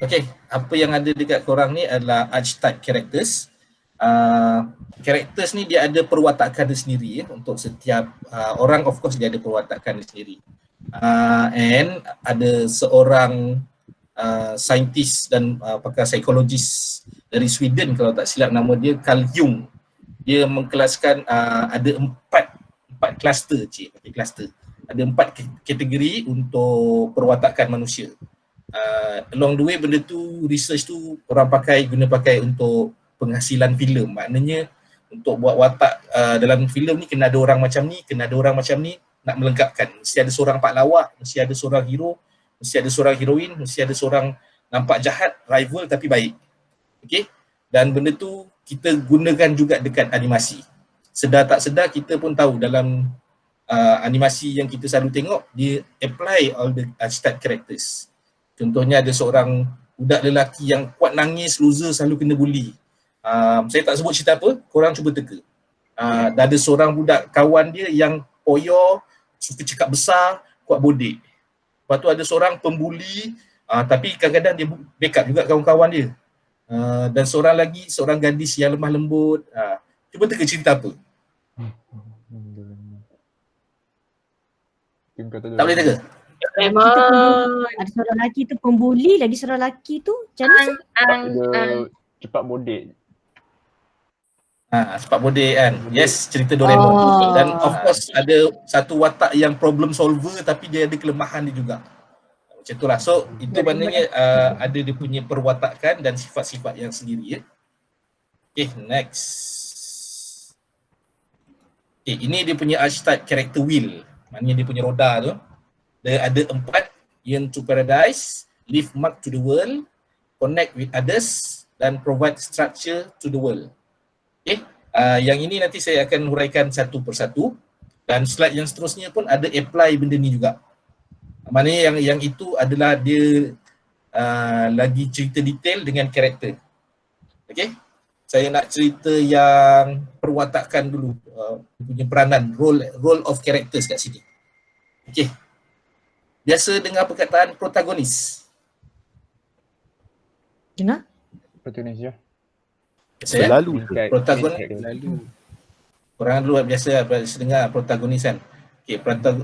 Okay, apa yang ada dekat korang ni adalah archetype characters. Characters ni dia ada perwatakan dia sendiri ya. Untuk setiap orang, of course dia ada perwatakan dia sendiri. And ada seorang saintis dan pakar psikologis dari Sweden, kalau tak silap nama dia Carl Jung. Dia mengkelaskan ada empat kluster, kluster. Ada 4 kategori untuk perwatakan manusia. Along the way benda tu, research tu orang guna pakai untuk penghasilan filem. Maknanya untuk buat watak dalam filem ni kena ada orang macam ni, kena ada orang macam ni, nak melengkapkan. Mesti ada seorang pak lawak, mesti ada seorang hero, mesti ada seorang heroin, mesti ada seorang nampak jahat, rival tapi baik. Okey? Dan benda tu kita gunakan juga dekat animasi. Sedar tak sedar kita pun tahu dalam animasi yang kita selalu tengok, dia apply all the archetype characters. Contohnya ada seorang budak lelaki yang kuat nangis, loser, selalu kena bully. Saya tak sebut cerita apa, korang cuba teka. Dan ada seorang budak kawan dia yang poyo, suka cakap besar, kuat bodek. Lepas tu ada seorang pembuli, tapi kadang-kadang dia backup juga kawan-kawan dia. Dan seorang lagi, seorang gadis yang lemah lembut. Cuba teka cerita apa? Tak boleh teka? Memang ada seorang lelaki tu pembuli, lagi seorang lelaki tu macam dia cepat bodek. Cepat bodek kan. Yes, cerita Doraemon. Dan of course ada satu watak yang problem solver tapi dia ada kelemahan dia juga. Macam itulah. So itu maknanya ada dia punya perwatakan dan sifat-sifat yang sendiri ya. Okay, next. Okay, ini dia punya archetype character wheel. Maknanya dia punya roda tu. Dia ada 4, yearn to paradise, leave mark to the world, connect with others, dan provide structure to the world. Okay, yang ini nanti saya akan huraikan satu persatu, dan slide yang seterusnya pun ada apply benda ni juga. Maknanya yang itu adalah dia lagi cerita detail dengan karakter. Okay, saya nak cerita yang perwatakan dulu, punya peranan, role of characters kat sini. Okay. Biasa dengar perkataan protagonis. Dengar? Protagonis ya. Selalu protagonis. Orang dulu biasa dengar protagonis kan. Okey, prata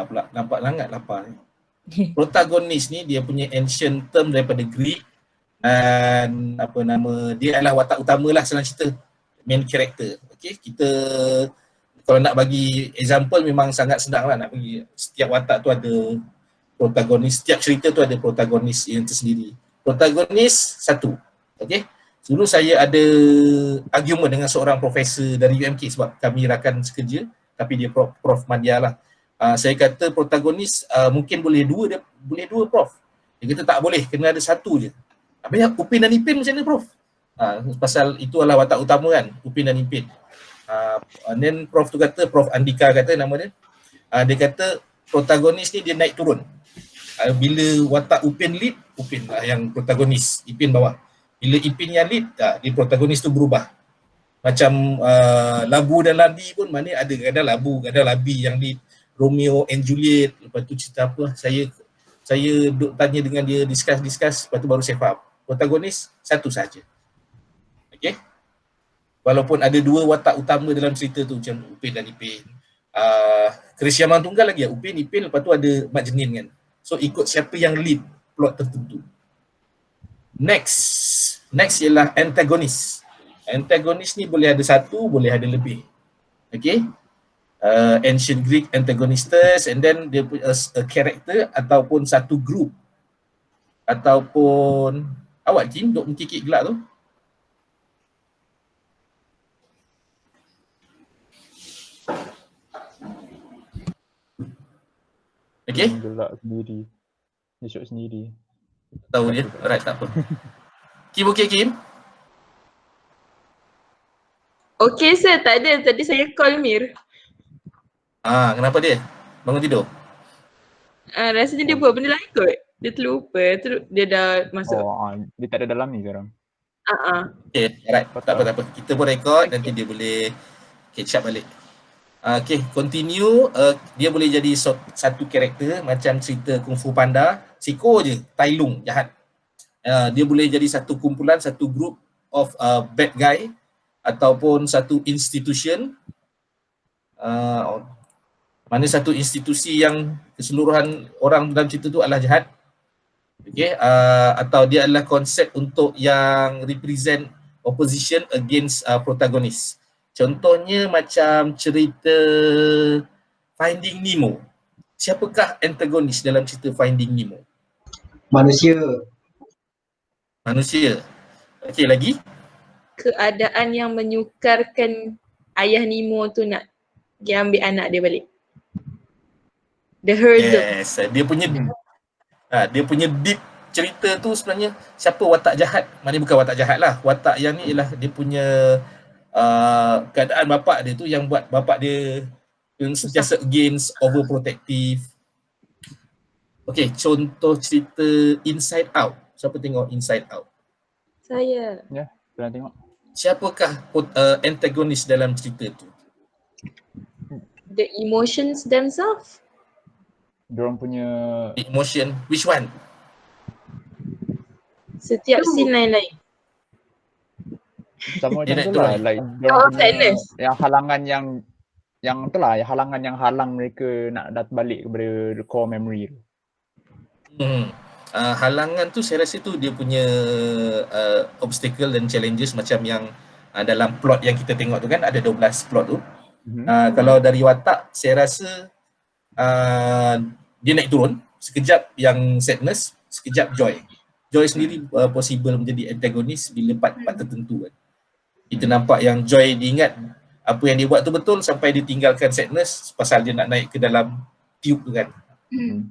pula, nampak sangat lapar ni. Protagonis ni dia punya ancient term daripada Greek, dan dia adalah watak utama lah dalam cerita, main character. Okey, kita kalau nak bagi example memang sangat senang lah nak bagi. Setiap watak tu ada protagonis, setiap cerita tu ada protagonis yang tersendiri. Protagonis satu. Okey. Dulu saya ada argument dengan seorang profesor dari UMK sebab kami rakan sekerja, tapi dia Prof Madya lah. Saya kata protagonis mungkin boleh dua Prof. Dia kata tak boleh, kena ada satu je. Habis Upin dan Ipin macam mana Prof? Pasal itu adalah watak utama kan, Upin dan Ipin. And then Prof tu kata, Prof Andika kata nama dia, dia kata protagonis ni dia naik turun. Bila watak Upin lead, Upin lah yang protagonis, Ipin bawah. Bila Ipin yang lead, dia protagonis tu berubah. Macam Labu dan Labi pun mana ada kadang Labu, kadang Labi yang lead, Romeo and Juliet, lepas tu cerita apa, saya duk tanya dengan dia, discuss, lepas tu baru saya faham. Protagonis satu saja. Okay? Walaupun ada dua watak utama dalam cerita tu macam Upin dan Ipin. Kerisyaman tunggal lagi ya, Upin, Ipin, lepas tu ada Mak Jenin kan. So ikut siapa yang lead plot tertentu. Next ialah antagonis. Antagonis ni boleh ada satu, boleh ada lebih. Okay. Ancient Greek antagonistes, and then dia punya a character ataupun satu group. Ataupun awak Kim duk mengkikik gelak tu. Okay. Gelak sendiri. Dia shot sendiri. Tahu dia. Alright, tak apa. Kim okey Kim? Okey sir, tak ada. Tadi saya call Mir. Kenapa dia? Bangun tidur? Rasanya dia buat benda lain kot. Dia terlupa. Terus dia dah masuk. Dia tak ada dalam ni sekarang. Okay, alright. Tak apa. Kita pun record, nanti dia boleh catch up balik. Okay, continue. Dia boleh jadi satu karakter macam cerita Kung Fu Panda. Siko je, Tai Lung, jahat. Dia boleh jadi satu kumpulan, satu group of bad guy ataupun satu institution. Mana satu institusi yang keseluruhan orang dalam cerita tu adalah jahat. Okay, atau dia adalah konsep untuk yang represent opposition against protagonis. Contohnya macam cerita Finding Nemo. Siapakah antagonis dalam cerita Finding Nemo? Manusia. Okey, lagi? Keadaan yang menyukarkan ayah Nemo tu nak pergi ambil anak dia balik. The hurdle. Yes, dia punya deep cerita tu sebenarnya siapa watak jahat. Maknanya bukan watak jahat lah. Watak yang ni ialah dia punya keadaan bapak dia tu yang buat bapak dia yang sentiasa against, overprotective. Okay, contoh cerita Inside Out. Siapa tengok Inside Out? Saya. Ya, pernah tengok. Siapakah antagonis dalam cerita tu? The emotions themselves. Diorang punya Emotion, which one? Setiap scene lain-lain. sama Dia macam nak tu lah, turun. like diorang punya sadness. yang halangan yang tu lah, yang halangan yang halang mereka nak balik kepada the core memory tu. Halangan tu saya rasa tu dia punya obstacle dan challenges macam yang dalam plot yang kita tengok tu kan ada 12 plot tu. Kalau dari watak saya rasa dia naik turun, sekejap yang sadness, sekejap joy. Joy sendiri possible menjadi antagonis bila part-part tertentu kan. Kita nampak yang Joy diingat apa yang dia buat tu betul sampai dia tinggalkan sadness pasal dia nak naik ke dalam tube tu kan.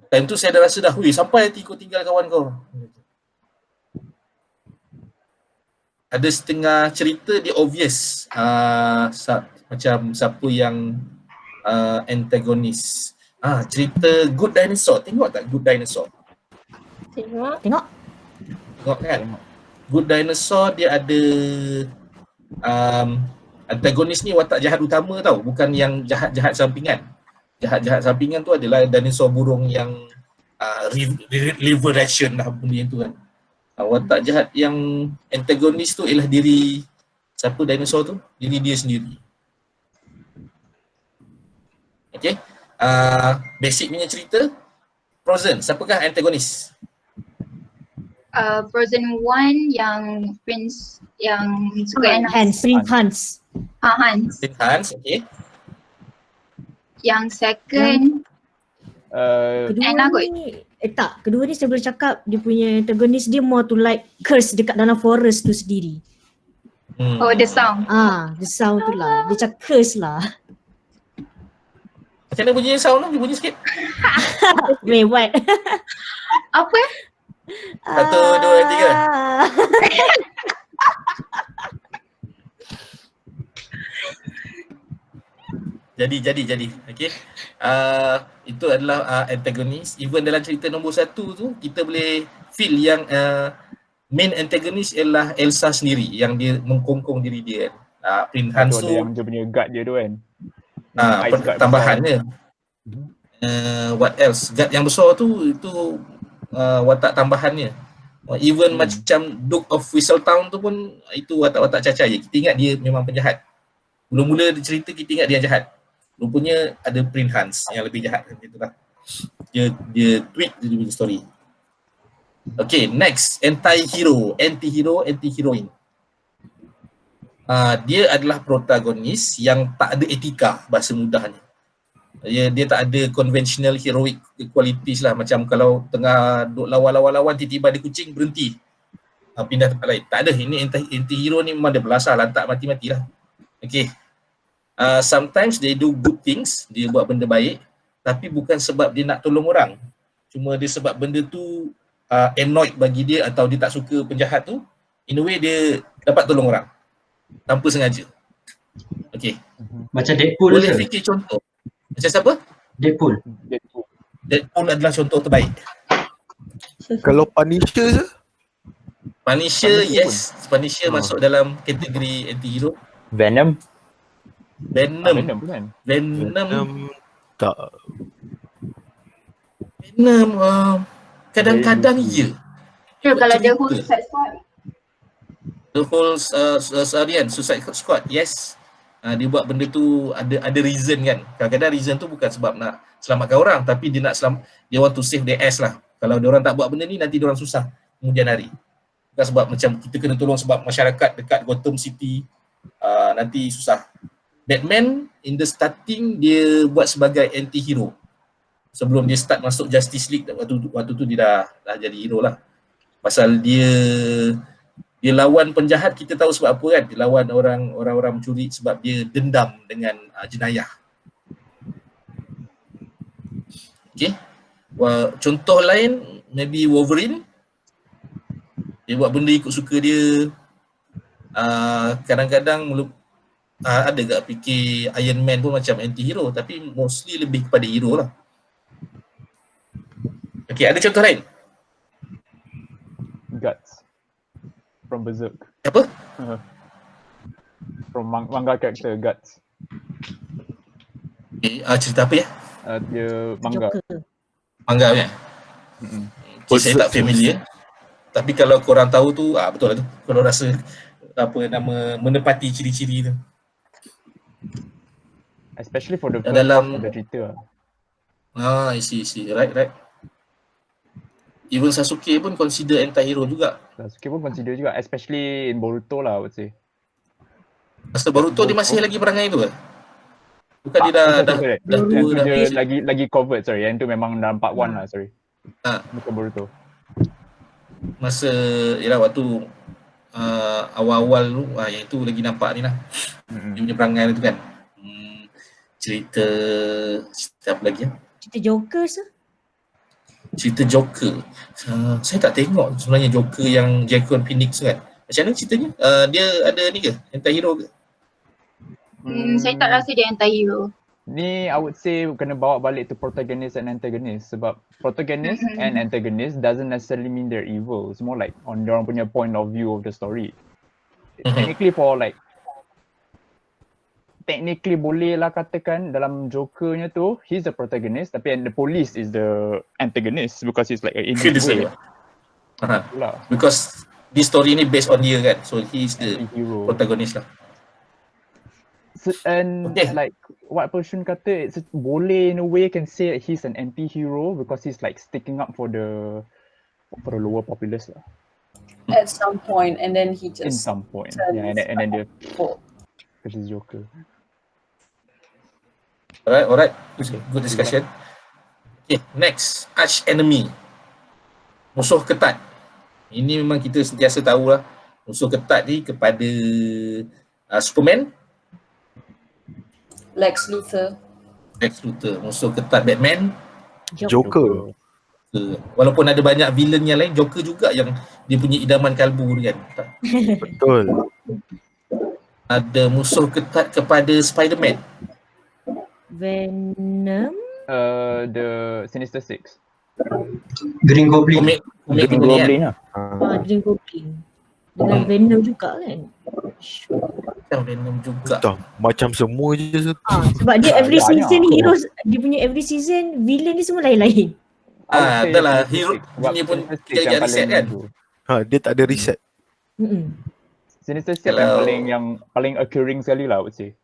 Time tu saya dah rasa dah, sampai hati kau tinggal kawan kau. Ada setengah cerita dia obvious macam siapa yang antagonis. Cerita Good Dinosaur, tengok tak Good Dinosaur? Tengok. Tengok kan? Good Dinosaur dia ada antagonis ni watak jahat utama tau, bukan yang jahat-jahat sampingan. Jahat-jahat sampingan tu adalah dinosaur burung yang liver ration lah benda yang tu kan. Watak jahat yang antagonis tu ialah diri siapa dinosaur tu? Diri dia sendiri. Okay. Basic punya cerita Frozen, siapakah antagonis? Frozen 1 yang Prince yang suka Prince Hans. Hans. Prince Hans, okay. Yang second Kedua ni kedua ni saya boleh cakap dia punya antagonis dia more to like curse dekat dalam forest tu sendiri. Oh, The Sound. The Sound tu lah. Dia cakap curse lah. Macam mana bunyi sound tu? Dia bunyi sikit. Wait, what? Apa? 1, 2, 3. Jadi. Okay. Itu adalah antagonis. Even dalam cerita nombor 1 tu, kita boleh feel yang main antagonis ialah Elsa sendiri yang dia mengkongkong diri dia. Prince Hans tu yang dia punya guard dia tu kan. Tambahannya. What else? Guard yang besar tu itu watak tambahannya. Even macam Duke of Whistletown tu pun itu watak-watak caca je. Kita ingat dia memang penjahat. Mula-mula cerita kita ingat dia jahat. Rupanya ada Prince Hans yang lebih jahat kan, itulah. Dia tweak dia punya story. Okay, next, anti-hero, anti-heroine. Dia adalah protagonis yang tak ada etika, bahasa mudahnya. Dia tak ada conventional heroic qualities lah. Macam kalau tengah duk lawan-lawan tiba-tiba ada kucing, berhenti, pindah tempat lain. Tak ada. Ini anti-hero ni memang dia belasah, lantak mati-mati lah. Okay. Sometimes they do good things, dia buat benda baik, tapi bukan sebab dia nak tolong orang. Cuma dia sebab benda tu annoyed bagi dia atau dia tak suka penjahat tu, in a way dia dapat tolong orang tanpa sengaja. Okay. Macam Deadpool. Boleh fikir contoh. Macam siapa? Deadpool adalah contoh terbaik. Kalau Punisher je? Punisher, yes. Punisher masuk dalam kategori anti-hero. Venom Venom Tak. Venom kadang-kadang ya. Sure, kalau cerita. The Who Suicide Squad. The whole Suicide Squad, yes. Dia buat benda tu ada reason kan. Kadang-kadang reason tu bukan sebab nak selamatkan orang, tapi dia nak dia want to save their ass lah. Kalau dia orang tak buat benda ni, nanti dia orang susah kemudian hari. Bukan sebab macam kita kena tolong sebab masyarakat dekat Gotham City nanti susah. Batman in the starting dia buat sebagai anti-hero. Sebelum dia start masuk Justice League, waktu tu dia dah jadi hero lah. Pasal dia lawan penjahat, kita tahu sebab apa kan. Dia lawan orang-orang mencuri sebab dia dendam dengan jenayah. Okay. Contoh lain maybe Wolverine. Dia buat benda ikut suka dia. Kadang-kadang ada tak fikir Iron Man pun macam anti-hero, tapi mostly lebih kepada hero lah. Okay, ada contoh lain? Guts from Berserk. Apa? From manga character Guts. Okay, cerita apa ya? Dia manga. Joker. Manga punya? Okay, saya tak familiar. Tapi kalau korang tahu tu, betul lah tu. Kalau rasa menepati ciri-ciri tu. Especially for the dalam cerita. I see. Right. Even Sasuke pun consider anti-hero juga. Sasuke pun consider juga, especially in Boruto lah, I would say. Masa Boruto dia masih lagi perangai tu ke? Bukan dia dah tua dah. Lagi covert, sorry. Yang tu memang dalam part 1 lah, sorry. Bukan Boruto. Masa waktu awal-awal tu, yang itu lagi nampak ni lah. Dia punya perangai tu kan. Cerita apa lagi ya? Cerita Joker sah. Cerita Joker. Saya tak tengok sebenarnya Joker yang Joaquin Phoenix kan. Macam mana ceritanya? Dia ada ni ke? Anti-hero ke? Saya tak rasa dia anti-hero. Ni I would say kena bawa balik to protagonist and antagonist. Sebab protagonist and antagonist doesn't necessarily mean they're evil. It's more like on diorang punya point of view of the story. Technically boleh lah katakan dalam Joker-nya tu, he's the protagonist, tapi the police is the antagonist because he's like an individual. Because this story ni based on dia kan, so he's the protagonist lah. So, and like what Pershun kata, it's boleh in a way can say that he's an anti-hero because he's like sticking up for the lower populace lah. At some point, and then he just in some point, yeah, and then dia because he's Joker. Alright. Good discussion. Okay, next, arch enemy. Musuh ketat. Ini memang kita sentiasa tahu lah. Musuh ketat ni kepada Superman. Lex Luthor. Musuh ketat Batman. Joker. Walaupun ada banyak villain yang lain, Joker juga yang dia punya idaman kalbu kan. Betul. Ada musuh ketat kepada Spider-Man. Venom. The Sinister Six. Green Goblin. Green Goblin lah. Green Goblin. Dengan Venom juga kan. Venom juga. Macam semua je. Sebab dia every season heroes, dia punya every season villain ni semua lain-lain. Adalah hero dia pun dia reset kan. Dia tak ada reset. Sinister Six yang paling occurring sekali lah, I would say.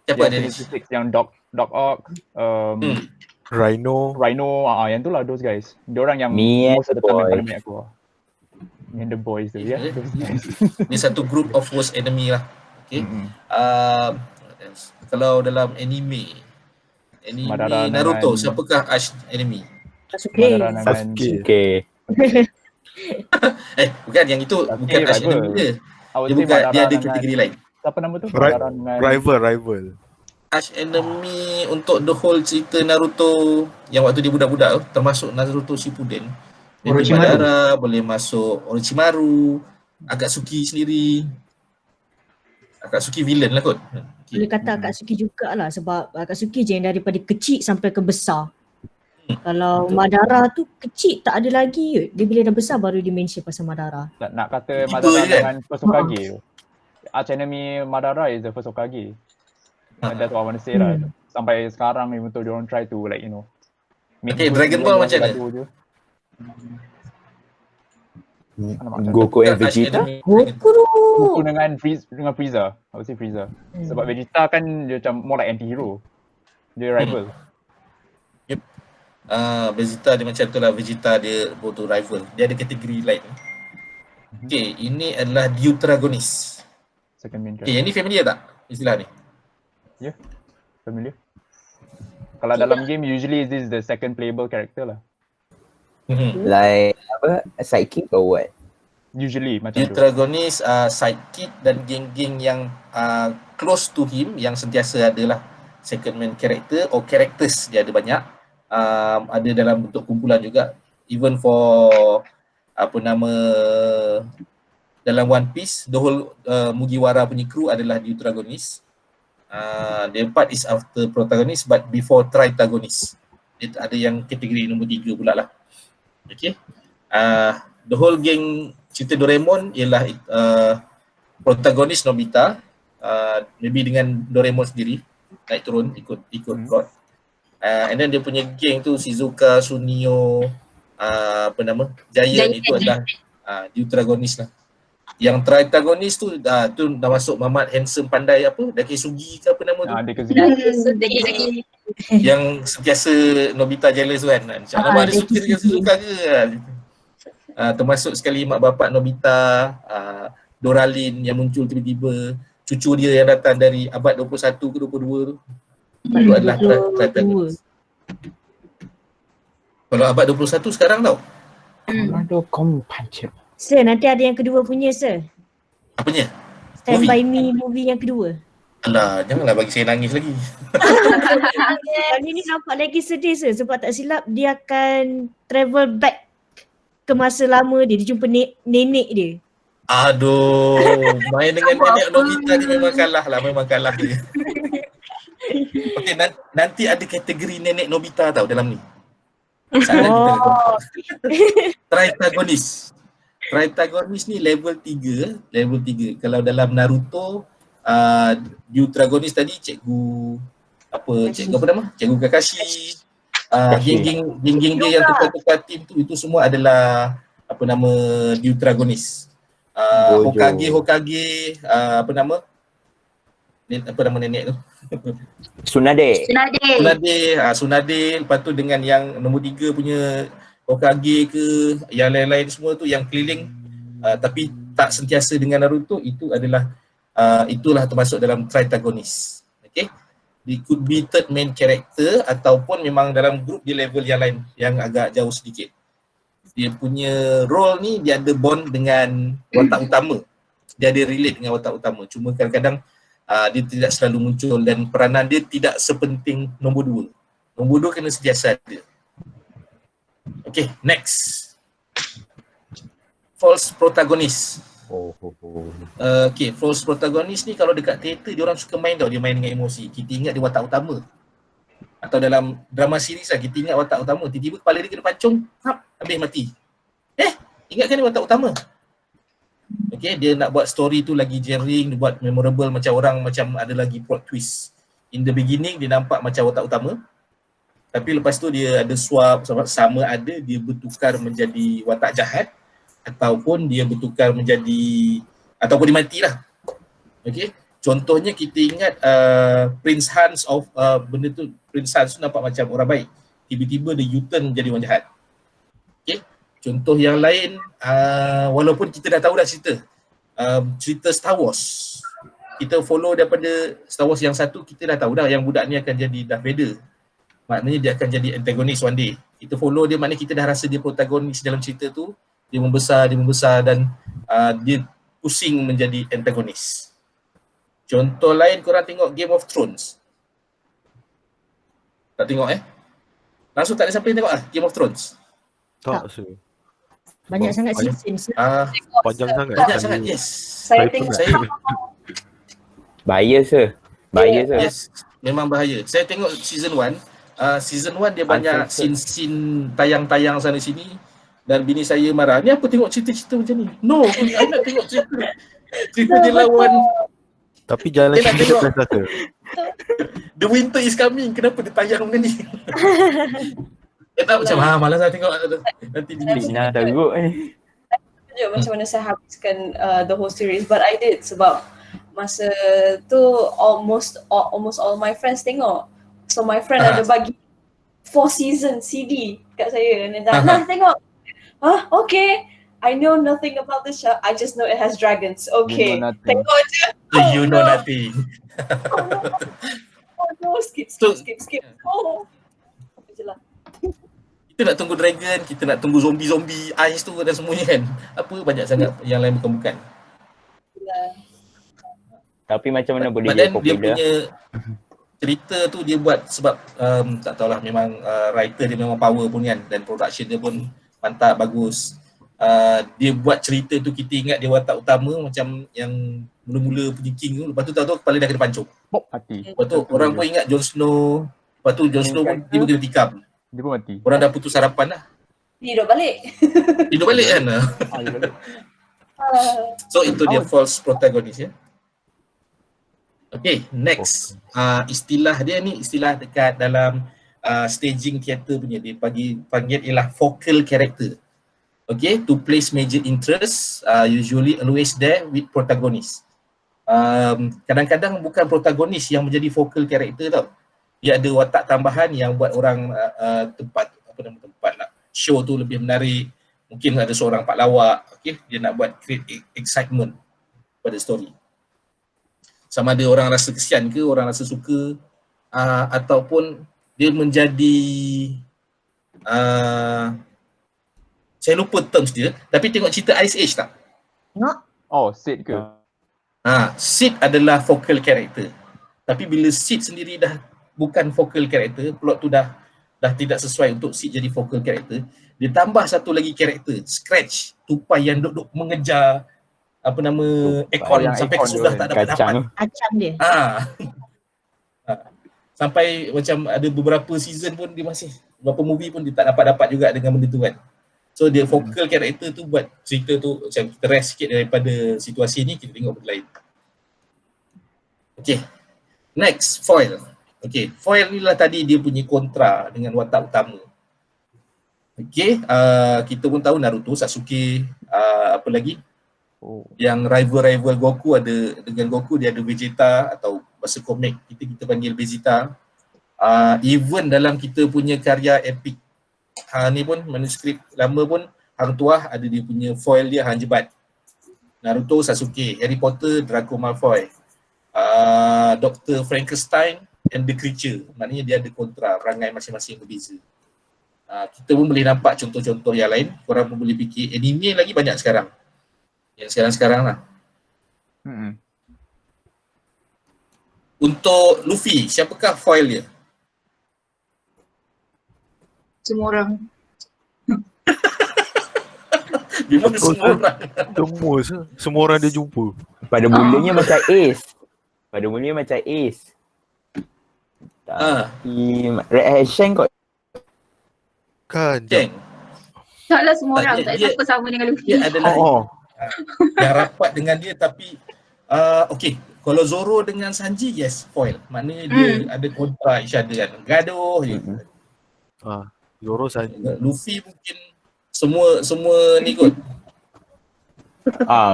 Siapa dia? Sinister Six yang Doc Ock, Rhino, yang tu lah those guys. Diorang yang most of the time yang paling aku. Me and the boys tu, yeah. Ni satu group of worst enemy lah. Okay. Kalau dalam anime Naruto, siapakah arch enemy? Sasuke. Bukan yang itu, bukan arch enemy dia. Dia ada kategori lain. Apa nama tu? Rival. Arch enemy untuk the whole cerita Naruto yang waktu dia budak-budak, termasuk Naruto Shippuden. Madara, boleh masuk Orochimaru, Akatsuki sendiri. Akatsuki villain lah kot. Boleh kata Akatsuki jugalah sebab Akatsuki je yang daripada kecil sampai ke besar. Kalau Madara tu kecil tak ada lagi. Dia bila dah besar baru dia mention pasal Madara. Nak kata Madara dengan first Hokage tu. Arch enemy Madara is the first Hokage. That's what I want to say lah. Sampai sekarang even though diorang try to like, you know. Okay, Dragon Ball macam mana? Goku and Vegeta? Goku dengan Frieza. I would say Frieza. Sebab Vegeta kan dia macam more like anti-hero. Dia rival. Vegeta dia macam tu lah. Vegeta dia both rival. Dia ada kategori lain. Okay, ini adalah Deuteragonist. Second main Okay, yang ni familiar tak istilah ni? Yeah, familiar. Kalau dalam game, usually this is the second playable character lah. Like apa? Sidekick or what? Usually macam tu. Deuteragonist, sidekick dan geng-geng yang close to him, yang sentiasa adalah second main character or characters, dia ada banyak. Ada dalam bentuk kumpulan juga. Even for dalam One Piece, the whole Mugiwara punya crew adalah Deuteragonist. The part is after protagonist but before tritagonist. Dia ada yang kategori nombor 3 pula lah. Okay. The whole gang cerita Doraemon ialah protagonist Nobita, maybe dengan Doraemon sendiri naik turun ikut plot. And then dia punya geng tu Shizuka, Sunio, Giant itu adalah Deuteragonist lah. Yang tritagonist tu dah masuk Mamat handsome pandai Dakesugi ke apa nama tu? Dakesugi. Yang sentiasa Nobita jealous tu kan. Nama dia suka ke? Termasuk sekali mak bapak Nobita, Doralin yang muncul tiba-tiba, cucu dia yang datang dari abad 21 ke 22 tu. Itu adalah tritagonist. Kalau abad 21 sekarang tau. Aduh, kau pancit. Sir, nanti ada yang kedua punya, sir. Apanya? Stand By Me movie yang kedua. Alah, janganlah bagi saya nangis lagi. Kali ni nampak lagi sedih, sir. Sebab tak silap dia akan travel back ke masa lama dia. Dia jumpa nenek dia. Aduh, main dengan nenek Nobita ni memang kalah dia. Okay, nanti ada kategori nenek Nobita tau dalam ni. Tritagonist ni level 3. Kalau dalam Naruto, Deuteragonist tadi Cikgu Kakashi. Geng-geng dia yang tukar-tukar team tu, itu semua adalah Deuteragonist. Hokage, apa nama nenek tu? Tsunade. Lepas tu dengan yang nombor 3 punya Hokage ke yang lain-lain semua tu yang keliling, tapi tak sentiasa dengan Naruto, itu adalah itulah termasuk dalam tritagonist. Okay, it could be third main character ataupun memang dalam group dia level yang lain yang agak jauh sedikit. Dia punya role ni dia ada bond dengan watak utama, dia ada relate dengan watak utama, cuma kadang-kadang dia tidak selalu muncul dan peranan dia tidak sepenting nombor 2. Nombor 2 kena sentiasa ada. Okay, next. False protagonist. Okay, false protagonist ni kalau dekat teater dia orang suka main tau, dia main dengan emosi. Kita ingat dia watak utama. Atau dalam drama series lah, kita ingat watak utama, tiba-tiba kepala dia kena pancung, habis mati. Ingatkan dia watak utama. Okay, dia nak buat story tu lagi jarring, dia buat memorable, macam orang macam ada lagi plot twist. In the beginning dia nampak macam watak utama, tapi lepas tu dia ada swap, sama ada dia bertukar menjadi watak jahat ataupun dia bertukar menjadi, ataupun dia matilah. Okay, contohnya kita ingat Prince Hans of benda tu, Prince Hans tu nampak macam orang baik, tiba-tiba dia U-turn jadi orang jahat. Okay, contoh yang lain, walaupun kita dah tahu dah cerita Star Wars, kita follow daripada Star Wars yang satu, kita dah tahu dah yang budak ni akan jadi Darth Vader. Maknanya dia akan jadi antagonis one day. Kita follow dia, maknanya kita dah rasa dia protagonis dalam cerita tu. Dia membesar dan dia pusing menjadi antagonis. Contoh lain, korang tengok Game of Thrones. Tak tengok Langsung tak ada siapa yang tengok Game of Thrones? Tak sih. Banyak sangat season. Panjang sangat. Banyak sangat, yes. Saya tengok. Bahaya sir. Yes, memang bahaya. Saya tengok season 1. Season 1 dia banyak scene tayang-tayang sana sini dan bini saya marah. Ni apa tengok cerita-cerita macam ni? No, I nak tengok cerita dia lawan. Tapi jalan cerita kelas satu. The winter is coming. Kenapa dia tayang benda ni? Dia tak macam malas lah tengok nanti di Nah teruk ni. je macam mana saya habiskan the whole series, but I did sebab masa tu almost all my friends tengok. So my friend ada bagi 4 season CD kat saya dan dia nak tengok. Okay. I know nothing about this show. I just know it has dragons. Okay. Tengok je. You know nothing. Oh no, skip. Oh. Itulah. Kita nak tunggu dragon, kita nak tunggu zombie ais tu dan semuanya kan. Apa banyak sangat yang lain bukan. Tapi macam mana boleh dia jadi popular? Dia punya cerita tu dia buat sebab tak tahulah, memang writer dia memang power pun kan, dan production dia pun mantap, bagus. Dia buat cerita tu kita ingat dia watak utama macam yang mula-mula punya king tu, lepas tu tahu-tahu kepala dah kena pancung. Mati. Lepas tu orang pun ingat Jon Snow, lepas tu Jon Snow pun dia pun kena tikam. Dia pun mati. Orang dah putus harapan lah. Hidup balik. Hidup balik kan. So itu dia false protagonist ya. Okay, next. Istilah dia ni istilah dekat dalam staging theatre punya, dia panggil ialah focal character. Okay, to place major interest, usually always there with protagonist. Kadang-kadang bukan protagonis yang menjadi focal character tau. Dia ada watak tambahan yang buat orang tempat lah, show tu lebih menarik. Mungkin ada seorang pak lawak, okay, dia nak buat create excitement pada story. Sama ada orang rasa kesian ke, orang rasa suka, ataupun dia menjadi saya lupa terms dia, tapi tengok cerita Ice Age tak? Oh, Sid ke? Sid adalah focal character. Tapi bila Sid sendiri dah bukan focal character, plot tu dah tidak sesuai untuk Sid jadi focal character, dia tambah satu lagi character, Scratch, tupai yang duduk mengejar aircon sampai kesudah tak dapat. Acang dia. Sampai macam ada beberapa season pun dia masih, beberapa movie pun dia tak dapat juga dengan benda tu kan. So dia focal character tu buat cerita tu macam kita rest sikit daripada situasi ni, kita tengok benda lain. Okay, next, foil. Okay, foil ni lah tadi dia punya kontra dengan watak utama. Okay, kita pun tahu Naruto, Sasuke, apa lagi? Yang rival Goku ada, dengan Goku dia ada Vegeta, atau bahasa komik kita panggil Vegeta. Even dalam kita punya karya epic ni pun, manuskrip lama pun, Hang Tuah ada dia punya foil dia, Hang Jebat. Naruto, Sasuke, Harry Potter, Draco Malfoy, Dr. Frankenstein and the Creature. Maknanya dia ada kontra, perangai masing-masing berbeza. Kita pun boleh nampak contoh-contoh yang lain. Korang pun boleh fikir, anime lagi banyak sekarang. Yang sekarang-sekarang lah. Untuk Luffy, siapakah foil dia? Semua orang. Memang semua orang. Semua orang dia jumpa. Pada mulanya macam Ace. Tapi Red Hair Shank kot. Kan. Taklah semua orang, tak siapa sama dengan Luffy. Dia adalah yang rapat dengan dia, tapi okay, kalau Zoro dengan Sanji, yes, foil. Maknanya dia ada kontra each other kan. Gaduh je. Zoro, Sanji. Luffy mungkin semua ni kot.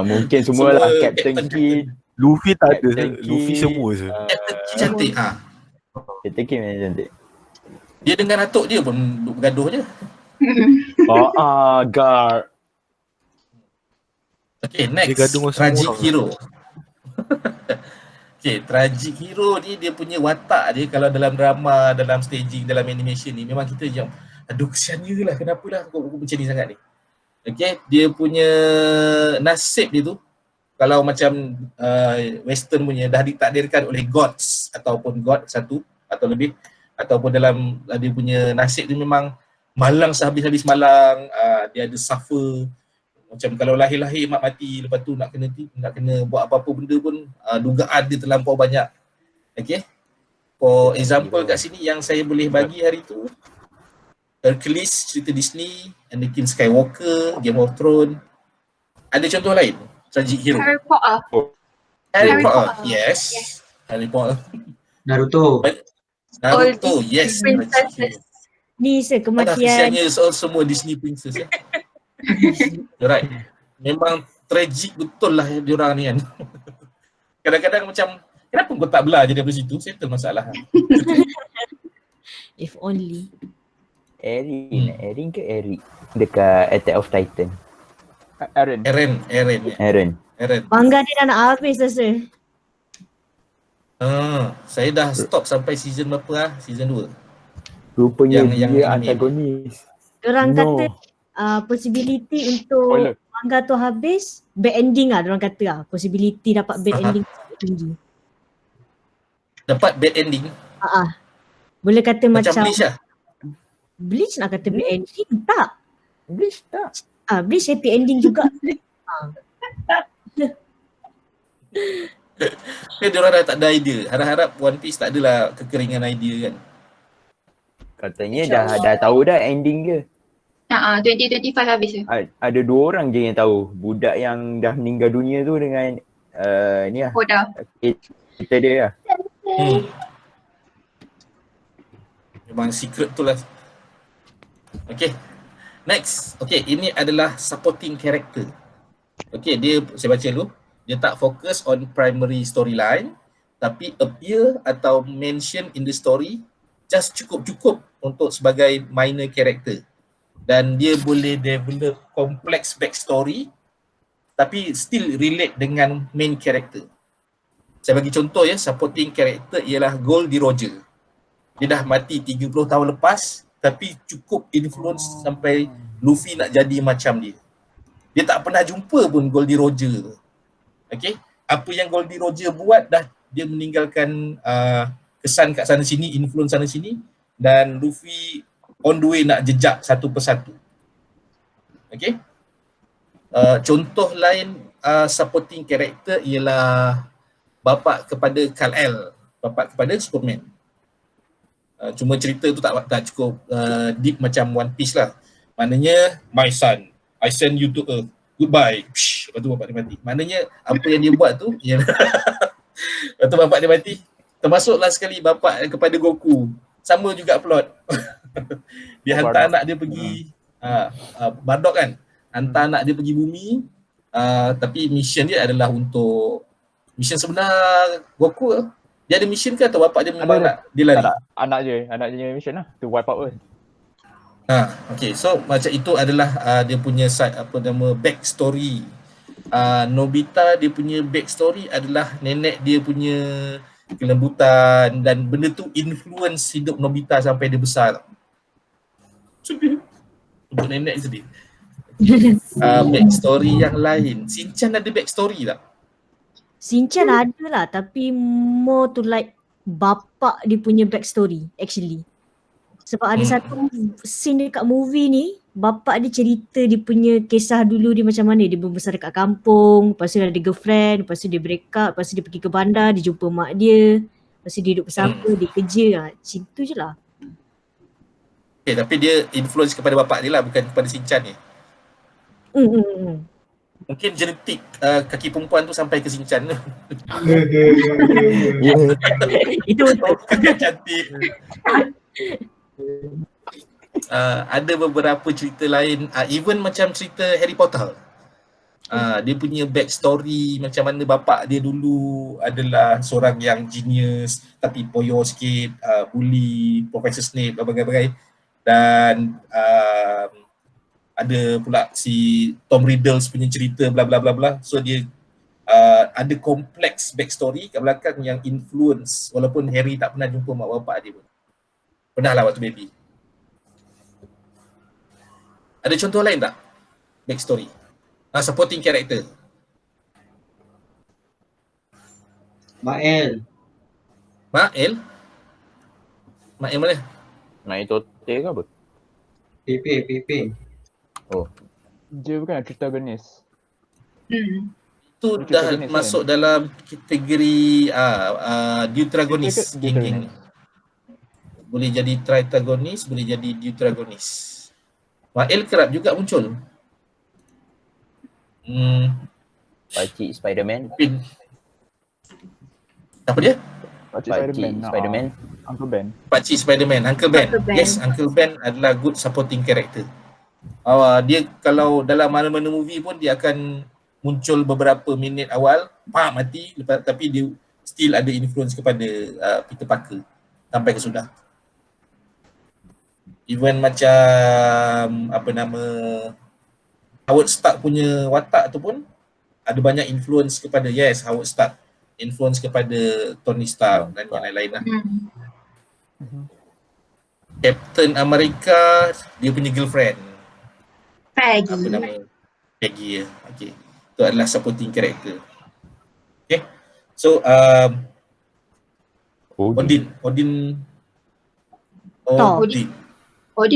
Mungkin semualah Captain Kid. Luffy tak ada, Luffy semua je. Captain Kid cantik. Captain Kid memang cantik. Dia dengan atuk dia pun bergaduh je. Gar. Okay, next, Tragic Hero. Okay, Tragic Hero ni dia punya watak dia kalau dalam drama, dalam staging, dalam animation ni memang kita macam aduh kesiannya lah, kenapa lah kok macam ni sangat ni. Okay, dia punya nasib dia tu kalau macam western punya dah ditakdirkan oleh gods ataupun god satu atau lebih, ataupun dalam dia punya nasib tu memang malang sehabis-habis malang, dia ada suffer. Macam kalau lahir-lahir mak mati, lepas tu nak kena buat apa-apa benda pun dugaan dia terlampau banyak. Okay, for example kat sini yang saya boleh bagi hari tu, Hercules, cerita Disney, Anakin Skywalker, Game of Thrones. Ada contoh lain tragic hero? Harry Potter. Harry Potter, yes. Harry Potter. Naruto, yes. Princesses. Ni kematian. Kesiannya semua Disney princess ya. You're right. memang tragic betul lah diorang ni kan. Kadang-kadang macam, kenapa kau tak belah je daripada situ? Settle masalah. If only. Erin ke Eric? Dekat Attack of Titan. Eren. Manga dia dah nak habis rasa. Saya dah stop sampai season berapa lah? Season 2. Rupanya yang dia antagonis. Diorang kata possibility untuk manga tu habis, bad ending lah diorang kata lah. Possibility dapat bad ending tinggi. Dapat bad ending? Boleh kata macam Bleach lah? Bleach nak kata bad ending? Tak. Bleach tak. Bleach happy ending juga. Diorang dah tak ada idea. Harap-harap One Piece tak adalah kekeringan idea kan. Katanya dah tahu dah ending dia. 2025 habis je. Ada 2 orang je yang tahu. Budak yang dah meninggal dunia tu dengan ni lah. Oda. Kita dia lah. Memang secret tu lah. Okay. Next. Okay, ini adalah supporting character. Okay, saya baca dulu. Dia tak fokus on primary storyline, tapi appear atau mention in the story just cukup-cukup untuk sebagai minor character. Dan dia boleh develop complex backstory tapi still relate dengan main character. Saya bagi contoh ya, supporting character ialah Goldie Roger. Dia dah mati 30 tahun lepas tapi cukup influence sampai Luffy nak jadi macam dia. Dia tak pernah jumpa pun Goldie Roger tu. Okay, apa yang Goldie Roger buat dah dia meninggalkan kesan kat sana sini, influence sana sini, dan Luffy on the way nak jejak satu persatu. Okay, contoh lain supporting character ialah bapa kepada Kal-El, bapa kepada Superman. Cuma cerita tu tak cukup deep macam One Piece lah. Maknanya, my son, I send you to Earth, goodbye. Psh, lepas tu bapak dia mati. Maknanya apa yang dia buat tu lepas tu bapak dia mati. Termasuklah sekali bapak kepada Goku, sama juga plot. Dia hantar anak dia pergi Bardock kan, hantar anak dia pergi bumi, tapi mission dia adalah untuk mission sebenar Goku. Dia ada mission ke atau bapak dia memang nak dia lari? Anak je mission lah, to wipe out Earth. Okay, so macam itu adalah dia punya back story. Nobita dia punya back story adalah nenek dia punya kelembutan dan benda tu influence hidup Nobita sampai dia besar. Sedih. Untuk nenek sedih. Back story yang lain. Shinchan ada back story tak? Shinchan ada lah, tapi more to like bapak dia punya back story actually. Sebab ada satu scene dekat movie ni, bapak dia cerita dia punya kisah dulu dia macam mana. Dia membesar dekat kampung, lepas tu dia ada girlfriend, lepas tu dia break up, lepas tu dia pergi ke bandar, dia jumpa mak dia, lepas tu dia duduk bersama, dia kerja. Macam tu je lah. Okay, tapi dia influence kepada bapak dia lah, bukan kepada Shinchan ni. Mungkin genetik kaki perempuan tu sampai ke Shinchan. Itu betul. Kakak cantik. Ada beberapa cerita lain, even macam cerita Harry Potter. Dia punya back story macam mana bapak dia dulu adalah seorang yang genius tapi poyo sikit, bully Professor Snape dan bagai-bagai. Dan ada pula si Tom Riddle punya cerita bla bla bla bla. So dia ada kompleks backstory kat belakang yang influence, walaupun Harry tak pernah jumpa mak bapak dia pun. Pernah lah waktu baby. Ada contoh lain tak? Backstory. Supporting character. Mael. Mael mana? Mael Tote ke apa? Pepe. Oh. Dia bukan protagonis. Itu dah masuk dalam kategori deuteragonis. Geng-geng ni. Boleh jadi tritagonis, boleh jadi deuteragonis. Mael kerap juga muncul. Pakcik Spider-Man. Apa dia? Pakcik Spider-Man. Uncle Ben. Pakcik Spider-Man, Uncle Ben. Yes, Uncle Ben adalah good supporting character. Dia kalau dalam mana-mana movie pun dia akan muncul beberapa minit awal, mati, lepas, tapi dia still ada influence kepada Peter Parker sampai ke sudah. Even macam apa nama Howard Stark punya watak tu pun ada banyak influence kepada Howard Stark, influence kepada Tony Stark dan yang lain-lain lah. Captain America dia punya girlfriend Peggy. apa nama Peggy ya. Okay. Itu adalah supporting character. Okay. So Odin. Odin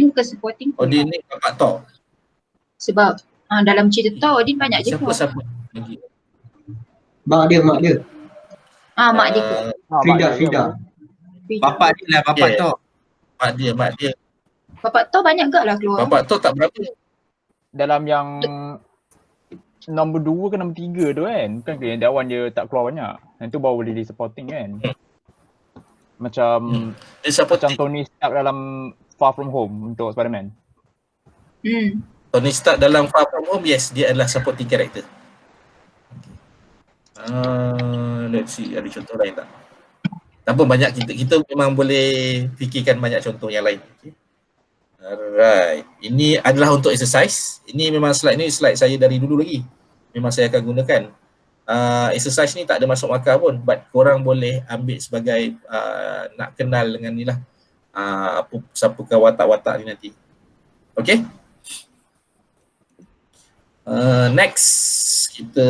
bukan supporting. Odin ni kakak Thor. Sebab dalam cerita Thor Odin banyak je. Siapa lagi? Mak dia. Mak dia. Frida. Bapak dia lah, bapak Thor. Mak dia. Bapak Thor banyak gak lah keluar. Bapak Thor tak berapa. Dalam yang nombor 2 ke nombor 3 tu kan, bukan ke yang that one dia tak keluar banyak. Yang tu baru boleh di supporting kan. Macam Tony Stark dalam Far From Home untuk Spider-Man. Tony Stark dalam Far From Home, yes, dia adalah supporting character. Let's see, ada contoh lain tak? Tak apa, banyak kita memang boleh fikirkan banyak contoh yang lain. Okay. Alright, ini adalah untuk exercise. Ini memang slide ni slide saya dari dulu lagi. Memang saya akan gunakan. Exercise ni tak ada masuk markah pun, but korang boleh ambil sebagai nak kenal dengan ni lah. Siapakah watak-watak ni nanti. Okay. Next, kita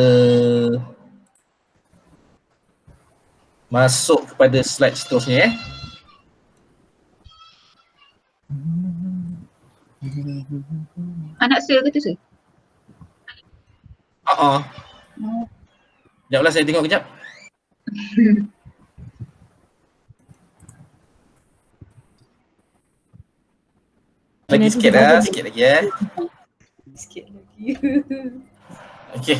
masuk kepada slide seterusnya. Anak Sir ke tu Sir? Sekejaplah saya tengok kejap. Lagi sikit lah, sikit lagi Sikit lagi. Okay.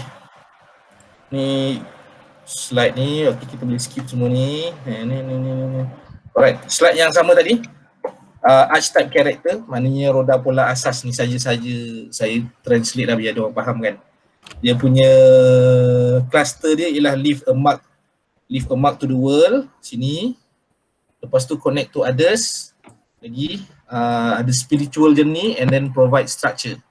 Ni slide ni, okay, kita boleh skip semua ni. Ni. Alright, slide yang sama tadi. Archetype character, maknanya roda pola asas ni saja-saja saya translate lah biar dia orang faham kan. Dia punya cluster dia ialah leave a mark to the world, sini. Lepas tu connect to others, lagi ada spiritual journey and then provide structure.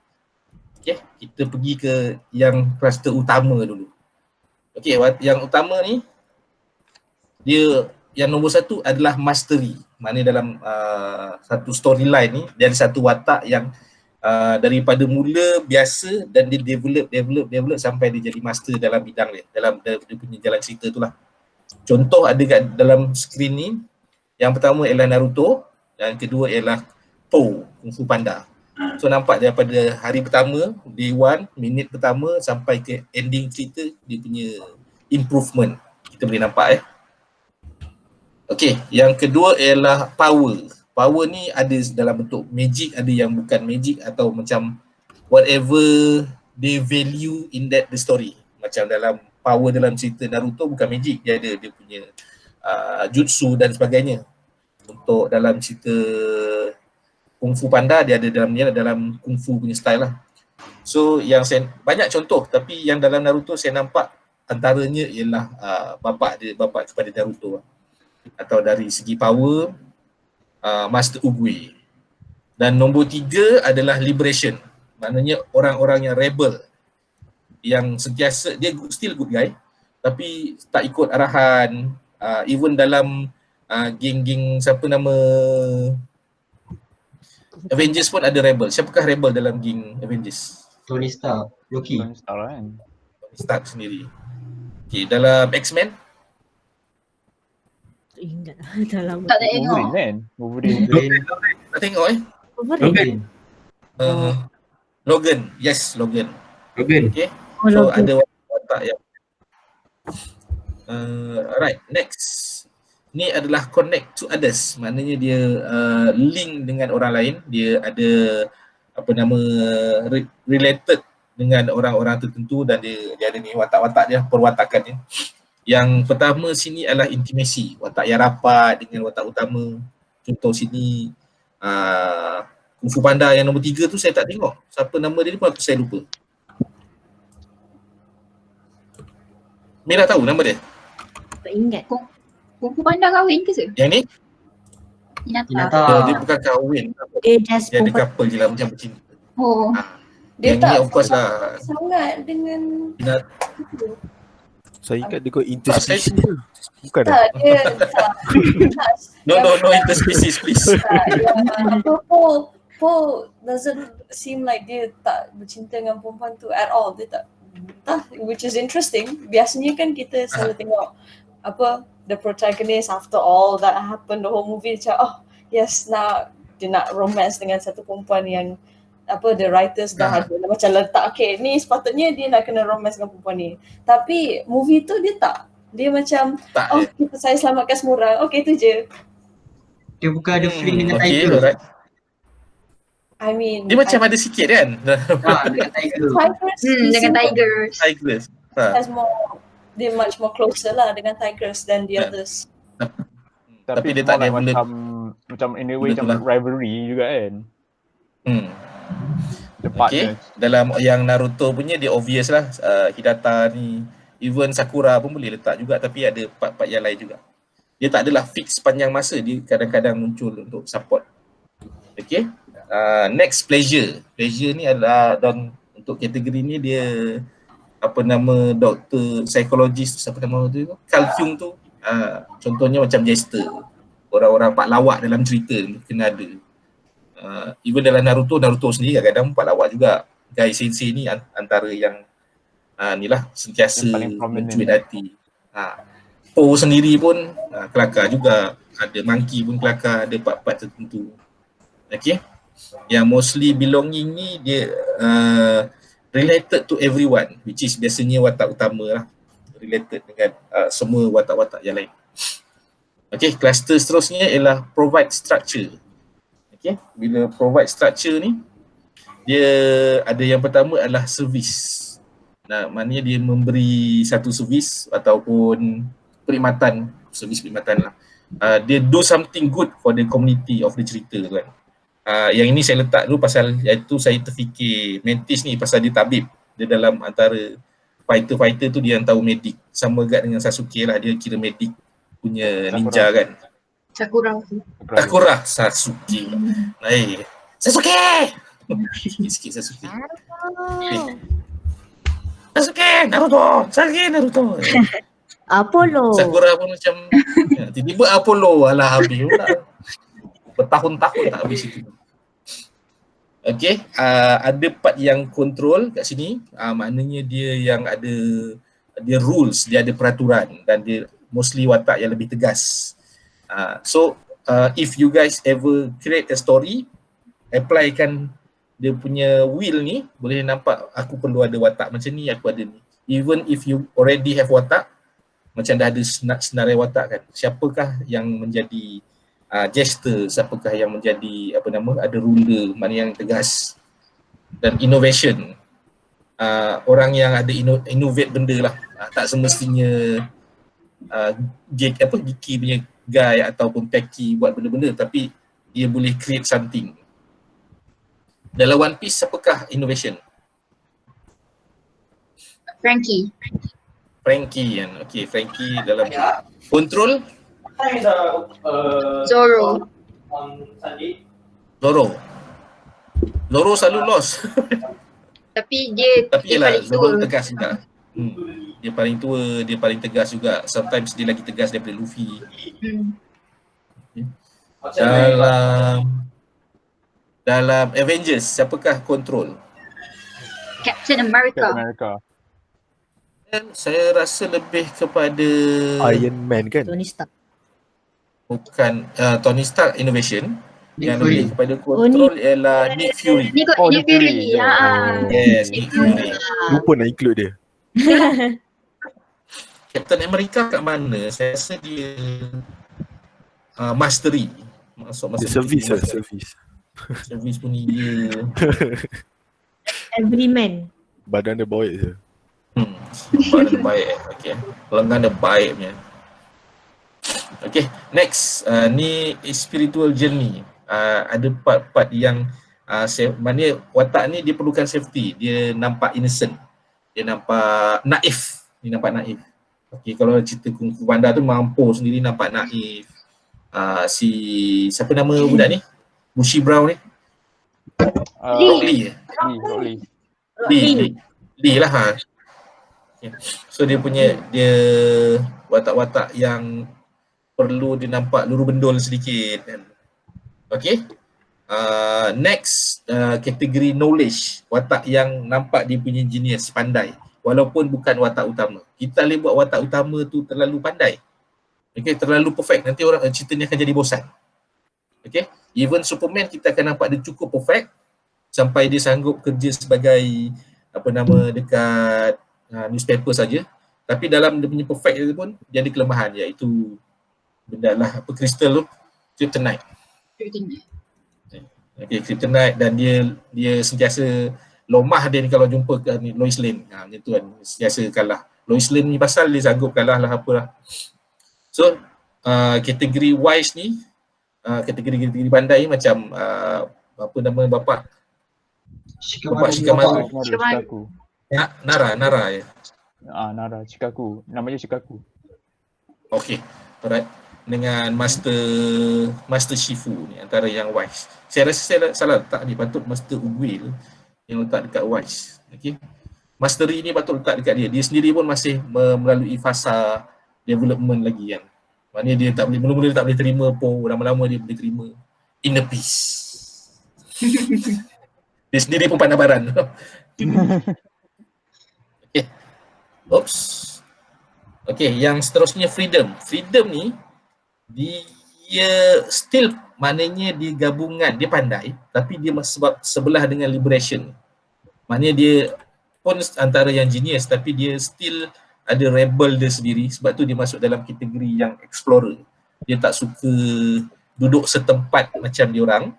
Okay, kita pergi ke yang cluster utama dulu. Okay, yang utama ni dia yang nombor 1 adalah mastery. Maknanya dalam satu storyline ni dia ada satu watak yang daripada mula biasa dan dia develop sampai dia jadi master dalam bidang dia, dalam dia punya jalan cerita tu lah. Contoh ada kat dalam skrin ni, yang pertama ialah Naruto dan kedua ialah Po, Kung Fu Panda. So nampak daripada hari pertama, day 1, minit pertama sampai ke ending cerita, dia punya improvement kita boleh nampak Okay, yang kedua ialah power. Power ni ada dalam bentuk magic, ada yang bukan magic atau macam whatever they value in the story. Macam dalam power dalam cerita Naruto bukan magic, dia ada dia punya jutsu dan sebagainya. Untuk dalam cerita Kung Fu Panda dia ada dalam Kung Fu punya style lah. So yang saya banyak contoh, tapi yang dalam Naruto saya nampak antaranya ialah bapa kepada Naruto lah. Atau dari segi power Master Oogway. Dan nombor 3 adalah liberation. Maknanya orang-orang yang rebel, yang sentiasa dia still good guy tapi tak ikut arahan. Even dalam geng-geng siapa nama Avengers pun ada rebel. Siapakah rebel dalam geng Avengers? Tony Stark, Loki. Tony Stark kan. Tony Stark sendiri. Okay, dalam X-Men Ingat dah lama. Tak tengok. Wolverine. tak tengok Logan. Yes, Logan. Okay. So ada watak yang right, next. Ni adalah connect to others. Maknanya dia link dengan orang lain. Dia ada related dengan orang-orang tertentu dan dia ada ni watak-watak dia, perwatakan dia. Yang pertama sini adalah intimacy, watak yang rapat dengan watak utama. Contoh sini Kung Fu Panda yang nombor 3 tu saya tak tengok. Siapa nama dia pun saya lupa. Mira tahu nama dia? Tak ingat. Kung Fu Panda kahwin ke se? Yang ni? Hinata. Dia bukan kahwin. Dia just Dia ada couple je lah macam bercinta. Oh. Dia Yang ni tak of course lah. sangat dengan Saya ingat dia kau interspecies ke? Bukan tak, dia tak. No interspecies please. Apa Po doesn't seem like dia tak bercinta dengan perempuan tu at all. Dia tak, which is interesting. Biasanya kan kita selalu tengok apa the protagonist after all that happened, the whole movie macam yes, now dia nak romance dengan satu perempuan yang apa the writers dah ada macam letak okay ni sepatutnya dia nak kena romance dengan perempuan ni. Tapi movie tu dia tak. Dia macam saya selamatkan semua orang. Okay tu je. Dia bukan ada feeling dengan okay, Tiger. Right. I mean Dia macam ada sikit kan? Dengan Tiger. Dengan Tigers. Tigers. Has more, dia much more closer lah dengan Tigers than the others. Tapi dia tak ada benda macam in a way macam rivalry juga kan. Okay. Dalam yang Naruto punya dia obvious lah, Hinata ni, even Sakura pun boleh letak juga, tapi ada part-part yang lain juga. Dia tak adalah fix sepanjang masa, dia kadang-kadang muncul untuk support. Okay. Next pleasure. Pleasure ni adalah dan untuk kategori ni dia apa nama doktor psikologis siapa nama tu? Carl Jung tu. Contohnya macam Jester. Orang-orang pak lawak dalam cerita kena ada. Even dalam Naruto sendiri kadang-kadang pak lawak juga. Gai Sensei ni antara yang inilah sentiasa mencuit hati. Po sendiri pun kelakar juga. Ada Monkey pun kelakar, ada part-part tertentu. Okay. Yang mostly belonging ni dia related to everyone, which is biasanya watak utama lah, related dengan semua watak-watak yang lain. Okay, cluster seterusnya ialah provide structure. Okay, bila provide structure ni dia ada yang pertama adalah service. Nah, maknanya dia memberi satu servis ataupun perkhidmatan, servis perkhidmatan lah. Dia do something good for the community of the cerita tu kan. Yang ini saya letak dulu pasal iaitu saya terfikir Mantis ni pasal dia tabib. Dia dalam antara fighter tu dia yang tahu medik. Sama juga dengan Sasuke lah, dia kira medik punya ninja kan. Sakura Sasuke. Sasuke! Sikit-sikit Sasuke. Sasuke Naruto. Apollo. Sakura pun macam tiba-tiba Apollo alah habis pula. Bertahun-tahun tak habis itu. Okay, ada part yang control kat sini, maknanya dia yang ada, dia rules, dia ada peraturan dan dia mostly watak yang lebih tegas. So if you guys ever create a story, applykan dia punya will ni, boleh nampak aku perlu ada watak macam ni, aku ada ni. Even if you already have watak, macam dah ada senarai watak kan, siapakah yang menjadi Jester, siapakah yang menjadi apa nama, ada ruler, mana yang tegas. Dan innovation, orang yang ada innovate benda lah, tak semestinya geeky punya guy ataupun techie buat benda-benda, tapi dia boleh create something. Dalam One Piece, siapakah innovation? Frankie kan, okay, Frankie dalam control. Zoro selalu lost. Tapi dia ialah paling Zoro tua. tegas juga. Dia paling tua, dia paling tegas juga. Sometimes dia lagi tegas daripada Luffy. Dalam Avengers, siapakah control? Captain America. Saya rasa lebih kepada Iron Man kan? Tony Stark. Bukan, Tony Stark innovation. Yang lebih kepada control ialah Nick Fury. Nick Fury. Yes, Nick Fury. Lupa nak include dia. Captain America kat mana? Saya rasa dia mastery. Masuk service. Service pun dia. Everyman. Badan dia baik je. Badan baik. Okay. Lengan dia baik punya. Okay, next. Ni spiritual journey. Ada part-part yang Maknanya watak ni dia perlukan safety, dia nampak innocent, dia nampak naif, Okay, kalau cerita Kung Fu Panda tu Mampo sendiri nampak naif. Siapa nama budak ni? Bushy Brown ni? Lee lah. Okay. So dia punya watak-watak yang perlu dia nampak luru bendul sedikit kan. Okay. Next kategori knowledge, watak yang nampak dia punya genius, pandai, walaupun bukan watak utama. Kita boleh buat watak utama tu terlalu pandai, okay, terlalu perfect, nanti orang cerita ni akan jadi bosan. Okay, even Superman kita akan nampak dia cukup perfect sampai dia sanggup kerja sebagai dekat newspaper saja, tapi dalam dia punya perfect itu pun dia ada kelemahan, iaitu benda lah crystal tu, kryptonite. Okay, kryptonite, dan dia sentiasa lomah dia ni kalau jumpa Lois Lane. Macam tu kan, sentiasa kalah. Lois Lane ni pasal dia sanggup kalah lah apalah. So kategori wise ni, kategori pandai macam apa nama bapak Shikamaru. Nara ya. Nara Chikaku. Namanya Chikaku. Okay, alright. Dengan Master Shifu ni antara yang wise. Saya rasa saya salah letak ni, patut Master Uguay yang letak dekat wise. Okay. Mastery ni patut letak dekat dia. Dia sendiri pun masih melalui fasa development lagi kan. Maknanya dia tak boleh, mula-mula dia tak boleh terima pun, lama-lama dia boleh terima. Inner peace. Dia sendiri pun pandai baran. Okay. Oops. Okay, yang seterusnya freedom. Freedom ni dia still, maknanya dia gabungan, dia pandai tapi dia sebab sebelah dengan liberation. Maknanya dia pun antara yang genius tapi dia still ada rebel dia sendiri, sebab tu dia masuk dalam kategori yang explorer. Dia tak suka duduk setempat macam diorang.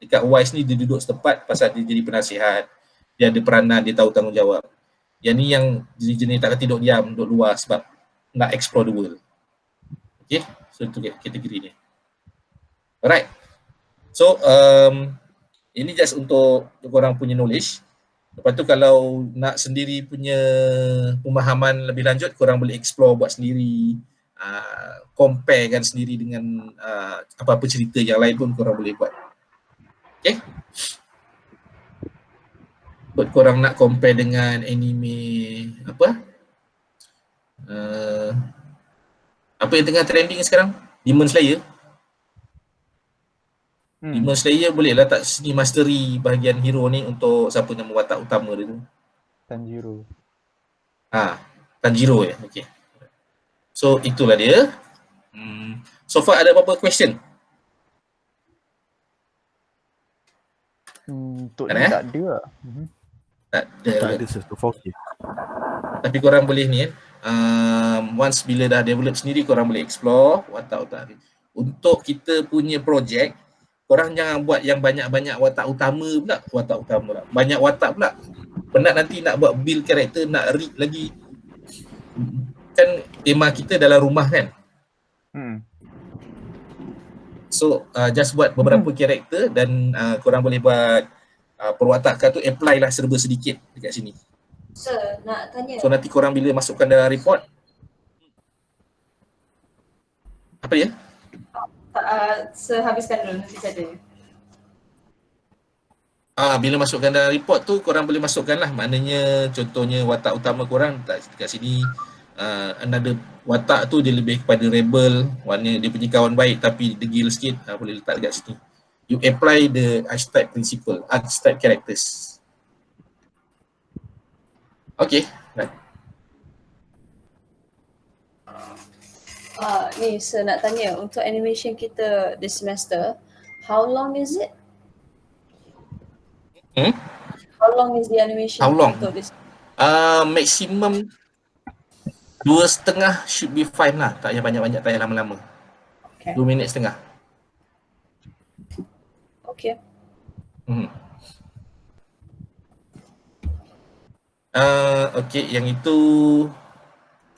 Dekat Wise ni dia duduk setempat pasal dia jadi penasihat, dia ada peranan, dia tahu tanggungjawab. Yang ni yang jenis tak tidur diam, duduk luar sebab nak explore the world. Okay, so itu kategori ni. Alright. So ini just untuk korang punya knowledge. Lepas tu kalau nak sendiri punya pemahaman lebih lanjut, korang boleh explore buat sendiri, compare kan sendiri dengan apa-apa cerita yang lain pun korang boleh buat. Okay. Buat korang nak compare dengan anime apa yang tengah trending sekarang? Demon Slayer. Demon Slayer boleh lah tak sini mastery bahagian hero ni untuk siapa nama watak utama dia tu? Tanjiro. Tanjiro ya. Okay. So itulah dia. So far ada apa-apa question? Untuk ni tak ada lah. Tak ada so far okay. Tapi korang boleh ni once bila dah develop sendiri, korang boleh explore watak-watak ni. Untuk kita punya projek, korang jangan buat yang banyak-banyak watak utama pula. Banyak watak pula. Penat nanti nak buat build karakter, nak read lagi. Kan tema kita dalam rumah kan? So just buat beberapa karakter dan korang boleh buat perwatakan tu apply lah serba sedikit dekat sini. Sir, nak tanya. So nanti korang bila masukkan dalam report, apa dia? Sir habiskan dulu, nanti saya tanya. Bila masukkan dalam report tu, korang boleh masukkan lah. Maknanya contohnya watak utama korang dekat sini, another watak tu dia lebih kepada rebel, maknanya dia punya kawan baik tapi degil sikit, boleh letak dekat sini. You apply the archetype principle, archetype characters. Okay, right. Ni saya nak tanya, untuk animation kita this semester, how long is it? How long is the animation? How long? Untuk this? Maximum 2.5 should be fine lah. Tak payah banyak-banyak, tak payah lama-lama. Okay. 2 minit setengah. Okay. Okay, yang itu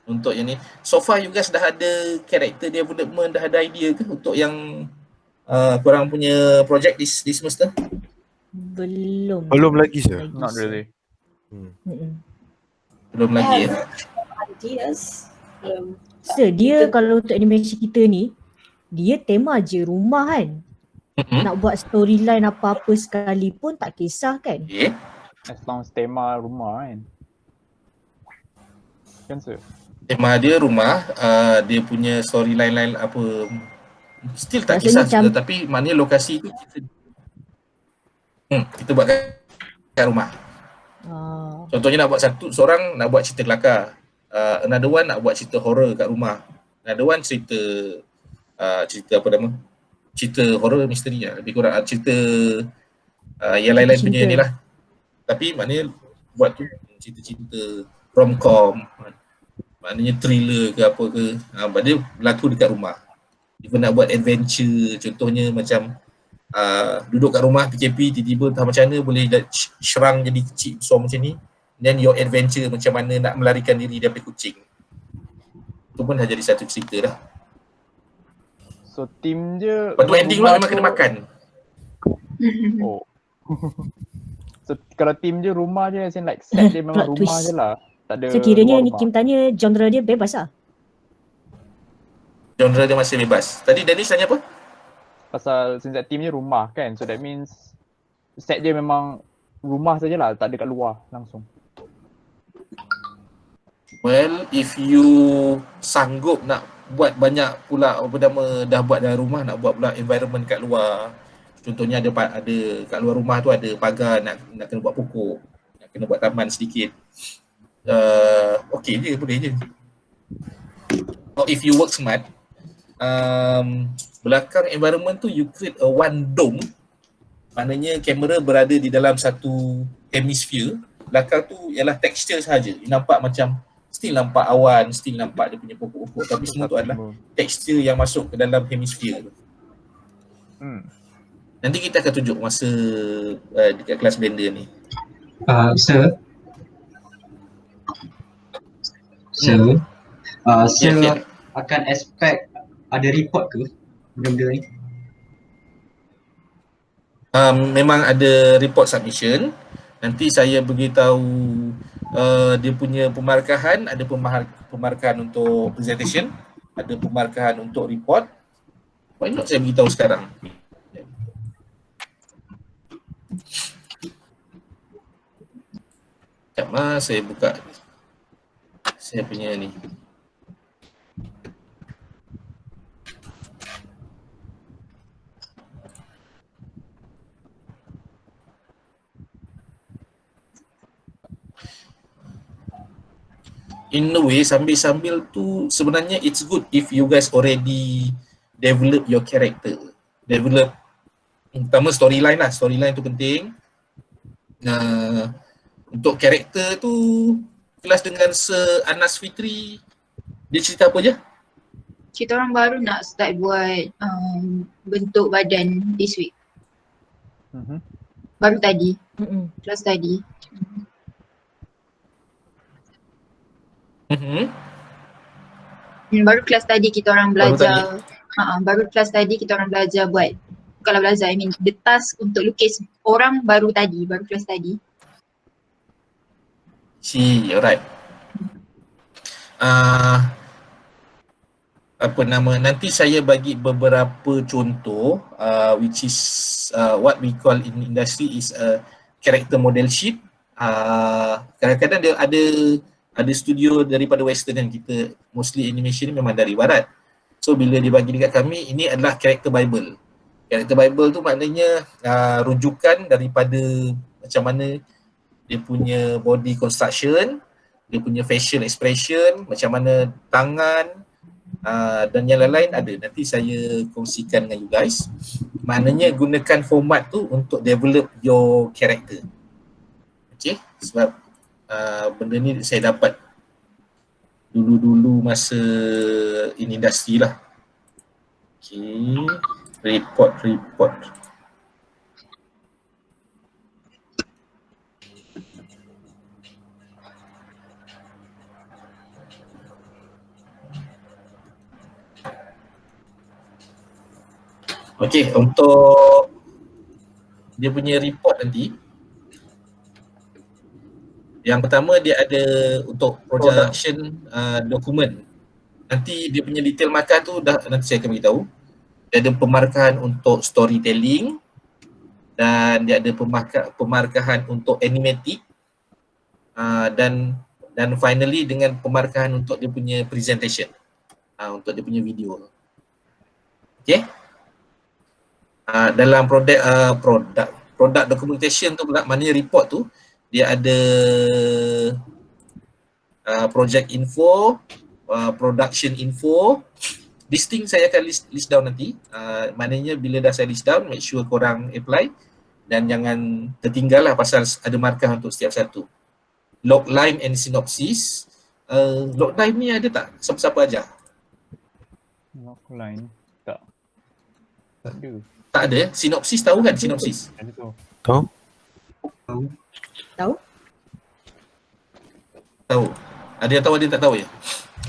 untuk yang ni. So far you guys dah ada character development, dah ada idea ke untuk yang korang punya project this semester? Belum. Belum lagi sir. Not really. Belum lagi Ideas. So, dia kalau untuk animation kita ni, dia tema je rumah kan. Nak buat storyline apa-apa sekalipun tak kisah kan. As long as tema rumah kan. Kan sir? Tema dia rumah, dia punya storyline apa still tak Rasanya kisah juga, tapi maknanya lokasi tu kita buat kat rumah. Contohnya nak buat seorang nak buat cerita kelakar, another one nak buat cerita horror kat rumah, another one cerita apa nama, cerita horror misteri lah, lebih kurang cerita yang lain-lain punya ni lah. Tapi maknanya buat tu cerita-cerita rom-com, maknanya thriller ke apa ke, dia berlaku dekat rumah. Even nak buat adventure, contohnya macam duduk kat rumah PKP, tiba-tiba entah macam mana boleh serang jadi kecil besar macam ni, then your adventure macam mana nak melarikan diri daripada kucing. Itu pun dah jadi satu cerita dah. So team je. Lepas tu ending pula memang kena makan. Oh. So kalau team je rumah je, as in like set dia memang rumah je lah. Tak ada. Sekiranya ni Kim tanya genre dia bebas lah. Genre dia masih bebas. Tadi Dennis tanya apa? Pasal since team je rumah kan, so that means set dia memang rumah sajalah, tak ada kat luar langsung. Well, if you sanggup nak buat banyak pula apa nama, dah buat dalam rumah, nak buat pula environment kat luar. Contohnya ada kat luar rumah tu ada pagar, nak kena buat pokok, nak kena buat taman sedikit. Okay je, boleh je. Or if you work smart, belakang environment tu you create a one dome, maknanya kamera berada di dalam satu hemisphere, belakang tu ialah texture sahaja. You nampak macam still nampak awan, still nampak dia punya pokok-pokok, tapi semua tu adalah tekstur yang masuk ke dalam hemisfer tu. Nanti kita akan tunjuk masa dekat kelas Blender ni. Sir, akan expect ada report ke benda ni? Memang ada report submission. Nanti saya beritahu dia punya pemarkahan, ada pemarkahan untuk presentation, ada pemarkahan untuk report. Why not saya beritahu sekarang? Sekejap lah, saya buka saya punya ni. In a way, sambil-sambil tu sebenarnya it's good if you guys already develop your character. Develop, pertama storyline lah, storyline tu penting. Untuk karakter tu, kelas dengan Sir Anas Fitri, dia cerita apa je? Kita orang baru nak start buat bentuk badan this week. Baru tadi, kelas tadi. Baru kelas tadi kita orang belajar. Baru kelas tadi kita orang belajar buat, kalau belajar, I mean the task untuk lukis orang baru kelas tadi. Alright. Apa nama, nanti saya bagi beberapa contoh which is what we call in industry is a character model sheet. Kadang-kadang dia ada studio daripada western kan, kita mostly animation ni memang dari barat. So bila dia bagi dekat kami, ini adalah character bible. Character bible tu maknanya rujukan daripada macam mana dia punya body construction, dia punya facial expression, macam mana tangan dan yang lain-lain ada. Nanti saya kongsikan dengan you guys. Maknanya gunakan format tu untuk develop your character. Okay, sebab benda ni saya dapat dulu-dulu masa in industri lah. Okay, report. Okay, untuk dia punya report buat nanti, yang pertama dia ada untuk production dokumen. Nanti dia punya detail markah tu nanti saya akan beritahu. Dia ada pemarkahan untuk storytelling dan dia ada pemarkahan untuk animatic dan finally dengan pemarkahan untuk dia punya presentation, untuk dia punya video. Okay. Dalam product documentation tu pula, maknanya report tu dia ada project info, production info. Listing saya akan list down nanti. Maknanya bila dah saya list down, make sure korang apply dan jangan tertinggal lah pasal ada markah untuk setiap satu. Logline and synopsis. Logline ni ada tak? Siapa-siapa ajar? Logline? Tak. Tak ada. Tak ada? Synopsis tahu kan synopsis? Tahu. Tahu. Ada yang tahu, ada yang tak tahu ya?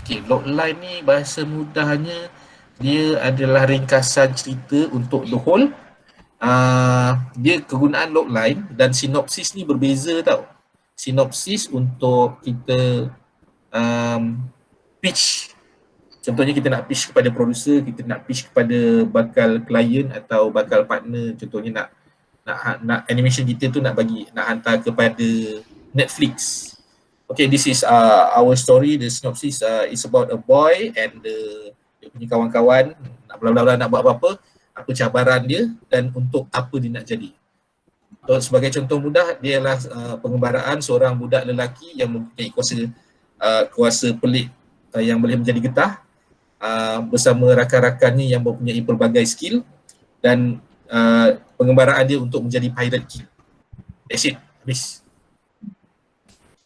Okay, logline ni bahasa mudahnya dia adalah ringkasan cerita untuk the whole. Dia kegunaan logline dan sinopsis ni berbeza tau. Sinopsis untuk kita pitch. Contohnya kita nak pitch kepada producer, kita nak pitch kepada bakal klien atau bakal partner. Contohnya nak animation kita tu nak hantar kepada Netflix. Okay, this is our story. The synopsis is about a boy and dia punya kawan-kawan nak bla-bla-bla, nak buat apa-apa, apa cabaran dia dan untuk apa dia nak jadi. So, sebagai contoh mudah, dia adalah pengembaraan seorang budak lelaki yang mempunyai kuasa pelik yang boleh menjadi getah bersama rakan-rakannya yang mempunyai pelbagai skill dan pengembaraan dia untuk menjadi pirate king. That's it. Habis.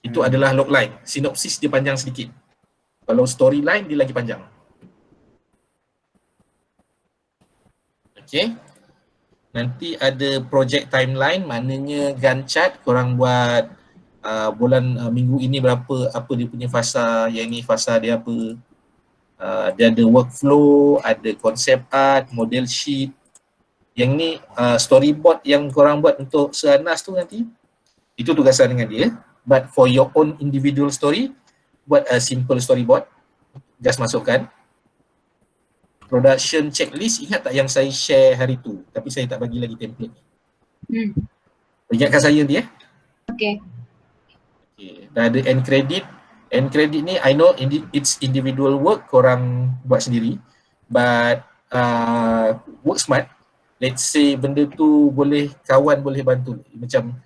Itu adalah logline. Sinopsis dia panjang sedikit. Kalau storyline dia lagi panjang. Okay. Nanti ada project timeline, maknanya Gantt chart. Korang buat minggu ini berapa, apa dia punya fasa, yang ni fasa dia apa. Dia ada workflow, ada concept art, model sheet. Yang ni storyboard yang korang buat untuk Seanas tu nanti. Itu tugasan dengan dia. But for your own individual story, buat a simple storyboard. Just masukkan. Production checklist, ingat tak yang saya share hari tu? Tapi saya tak bagi lagi template. Ingatkan saya nanti Okay. Dan ada end credit. End credit ni, I know it's individual work, korang buat sendiri. But work smart. Let's say benda tu kawan boleh bantu. Macam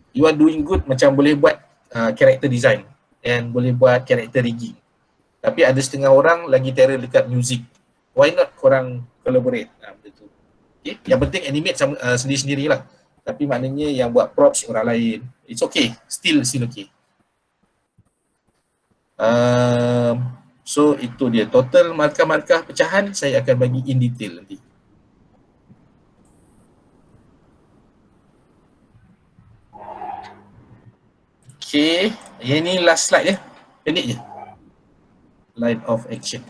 you are doing good, macam boleh buat character design and boleh buat character rigging. Tapi ada setengah orang lagi terror dekat music. Why not korang collaborate? Benda tu. Okay. Yang penting animate sendiri-sendiri lah. Tapi maknanya yang buat props orang lain. It's okay. Still okay. So itu dia. Total markah-markah pecahan saya akan bagi in detail nanti. Okay, yang ni last slide pendek je. Line of action.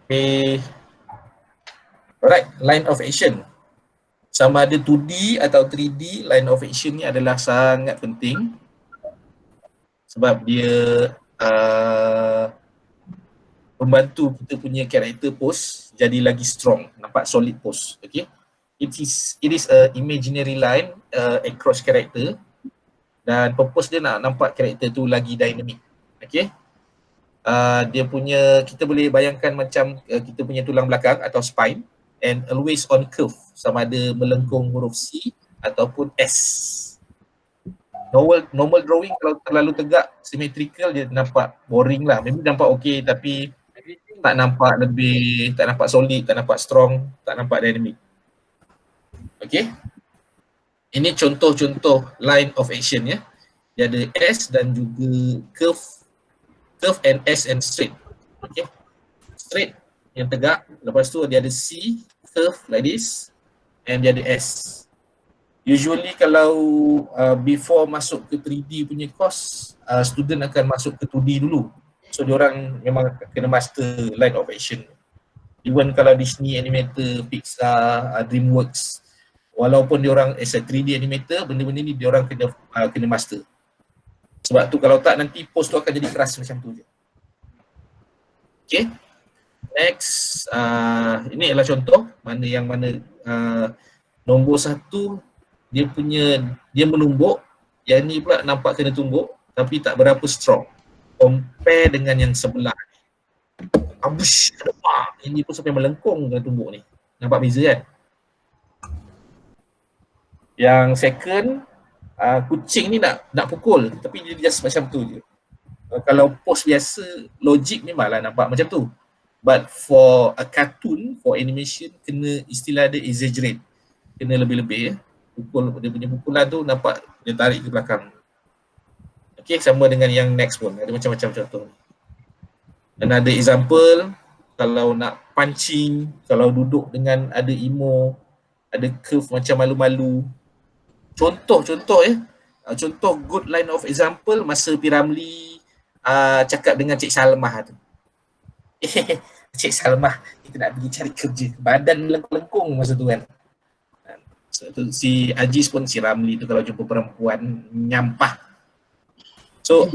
Okay. Alright, line of action. Sama ada 2D atau 3D, line of action ni adalah sangat penting. Sebab dia membantu kita punya character pose jadi lagi strong, nampak solid pose. Okay, it is a imaginary line across character dan purpose dia nak nampak character tu lagi dynamic. Okay, kita boleh bayangkan macam kita punya tulang belakang atau spine and always on curve, sama ada melengkung huruf C ataupun S. Normal drawing kalau terlalu tegak symmetrical dia nampak boring lah. Memang nampak okay tapi tak nampak solid, tak nampak strong, tak nampak dynamic. Okay. Ini contoh-contoh line of action ya. Dia ada S dan juga curve and S and straight. Okay. Straight yang tegak, lepas tu dia ada C, curve like this and dia ada S. Usually kalau before masuk ke 3D punya course, student akan masuk ke 2D dulu. So diorang memang kena master line of action. Even kalau Disney animator, Pixar, DreamWorks, walaupun diorang as a 3D animator, benda-benda ni diorang kena master. Sebab tu kalau tak nanti post tu akan jadi keras macam tu je. Okay. Next, ini adalah contoh mana nombor 1 dia menumbuk, yang ni pula nampak kena tumbuk tapi tak berapa strong compare dengan yang sebelah ni. Abush, ini pun sampai melengkung kena tumbuk ni. Nampak beza kan? Yang second, kucing ni nak pukul tapi dia just macam tu je. Kalau post biasa, logik memanglah nampak macam tu. But for a cartoon, for animation, kena istilah dia exaggerate. Kena lebih-lebih ya. Dia punya pukulan tu nampak dia tarik ke belakang. Okay, sama dengan yang next pun. Ada macam-macam contoh. Dan ada example, kalau nak punching, kalau duduk dengan ada emo, ada curve macam malu-malu. Contoh ya. Contoh good line of example masa Piramli cakap dengan Cik Salmah tu. Cik Salmah, kita nak pergi cari kerja. Badan melengkung-lengkung masa tu kan. So, si Aziz pun si Ramli tu kalau jumpa perempuan nyampah. So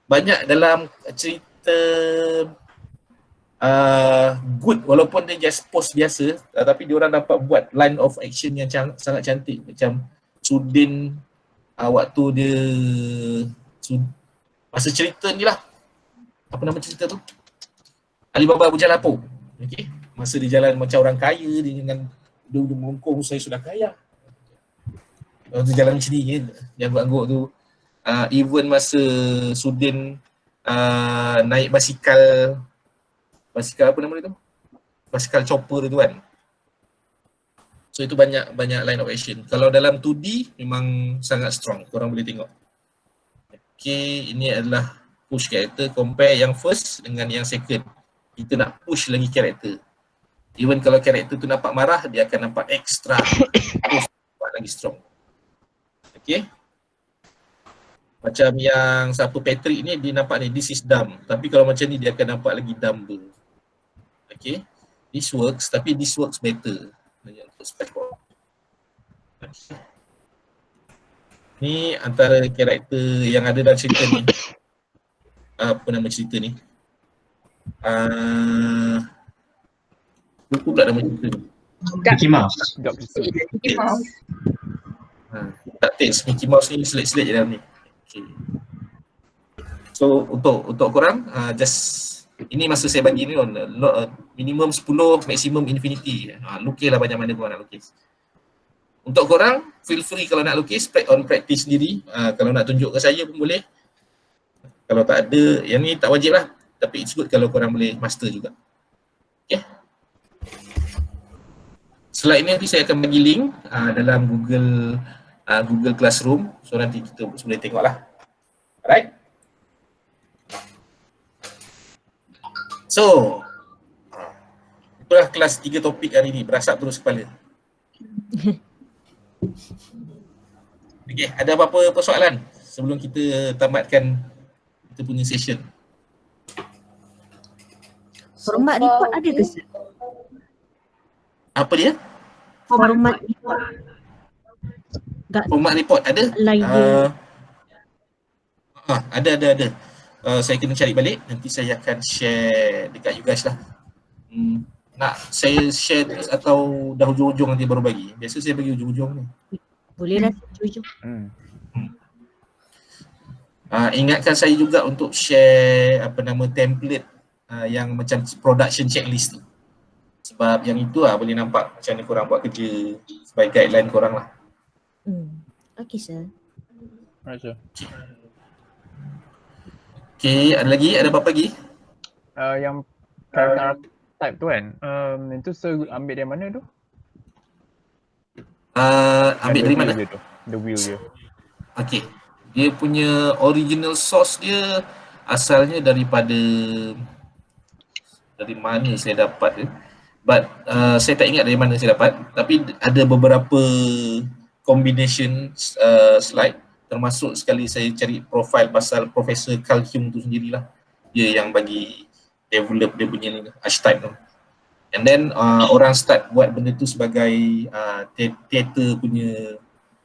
banyak dalam cerita good walaupun dia just post biasa, tapi diorang dapat buat line of action yang sangat cantik. Macam Sudin waktu dia masa cerita ni lah, apa nama cerita tu? Alibaba Bujang Lapuk. Okay. Masa dia jalan macam orang kaya, dia dengan dia melengkung, saya sudah kaya. Waktu jalan macam ni, yang angguk-angguk tu. Even masa Sudin naik basikal apa nama dia tu? Basikal chopper tu kan. So itu banyak line of action. Kalau dalam 2D memang sangat strong, korang boleh tengok. Okay, ini adalah push character, compare yang first dengan yang second. Kita nak push lagi karakter. Even kalau karakter tu nampak marah, dia akan nampak extra nampak lagi strong. Okay. Macam yang siapa Patrick ni, dia nampak ni, this is dumb. Tapi kalau macam ni, dia akan nampak lagi dumber. Okay. This works, tapi this works better. Okay. Ni antara karakter yang ada dalam cerita ni. Apa nama cerita ni? Lupa pula nama cerita ni. Mickey Mouse. Mickey Mouse. Tak teks Mickey Mouse ni selit-selit je dalam ni. Okay. So untuk korang, just ini masa saya bagi ni minimum 10, maksimum infinity. Lukislah banyak mana korang nak lukis. Untuk korang, feel free kalau nak lukis, practice sendiri. Kalau nak tunjuk ke saya pun boleh. Kalau tak ada, yang ni tak wajib lah. Tapi it's good kalau korang boleh master juga. Okay. Slide ni nanti saya akan bagi link dalam Google Classroom. So nanti kita boleh tengok lah. Alright. So, itulah kelas 3 topik hari ni. Berasap terus kepala. Okay, ada apa-apa persoalan sebelum kita tamatkan kita punya session? Format report ada ke sir? Apa dia? Format report. Format report ada? Ada. Saya kena cari balik, nanti saya akan share dekat you guys lah. Nak saya share terus atau dah hujung-hujung nanti baru bagi? Biasa saya bagi hujung-hujung ni. Boleh lah hujung. Ingatkan saya juga untuk share template yang macam production checklist tu. Sebab yang itu boleh nampak macam mana korang buat kerja sebagai guideline korang lah. Okay sir. Right sir. Okay, ada lagi? Ada apa lagi? Yang character type tu kan, itu sir ambil dari mana tu? Ambil dari mana? The wheel dia. Okay, dia punya original source dia asalnya dari mana saya dapat But saya tak ingat dari mana saya dapat, tapi ada beberapa combination slide, termasuk sekali saya cari profil pasal Profesor Carl Jung tu sendirilah. Dia yang bagi develop dia punya archetype tu. And then orang start buat benda tu sebagai theater punya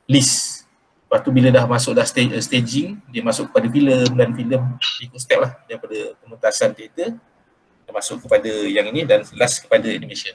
list. Lepas tu bila dah masuk dah staging, dia masuk kepada filem, dan filem ikut step lah, daripada pementasan teater dia masuk kepada yang ini, dan last kepada animation.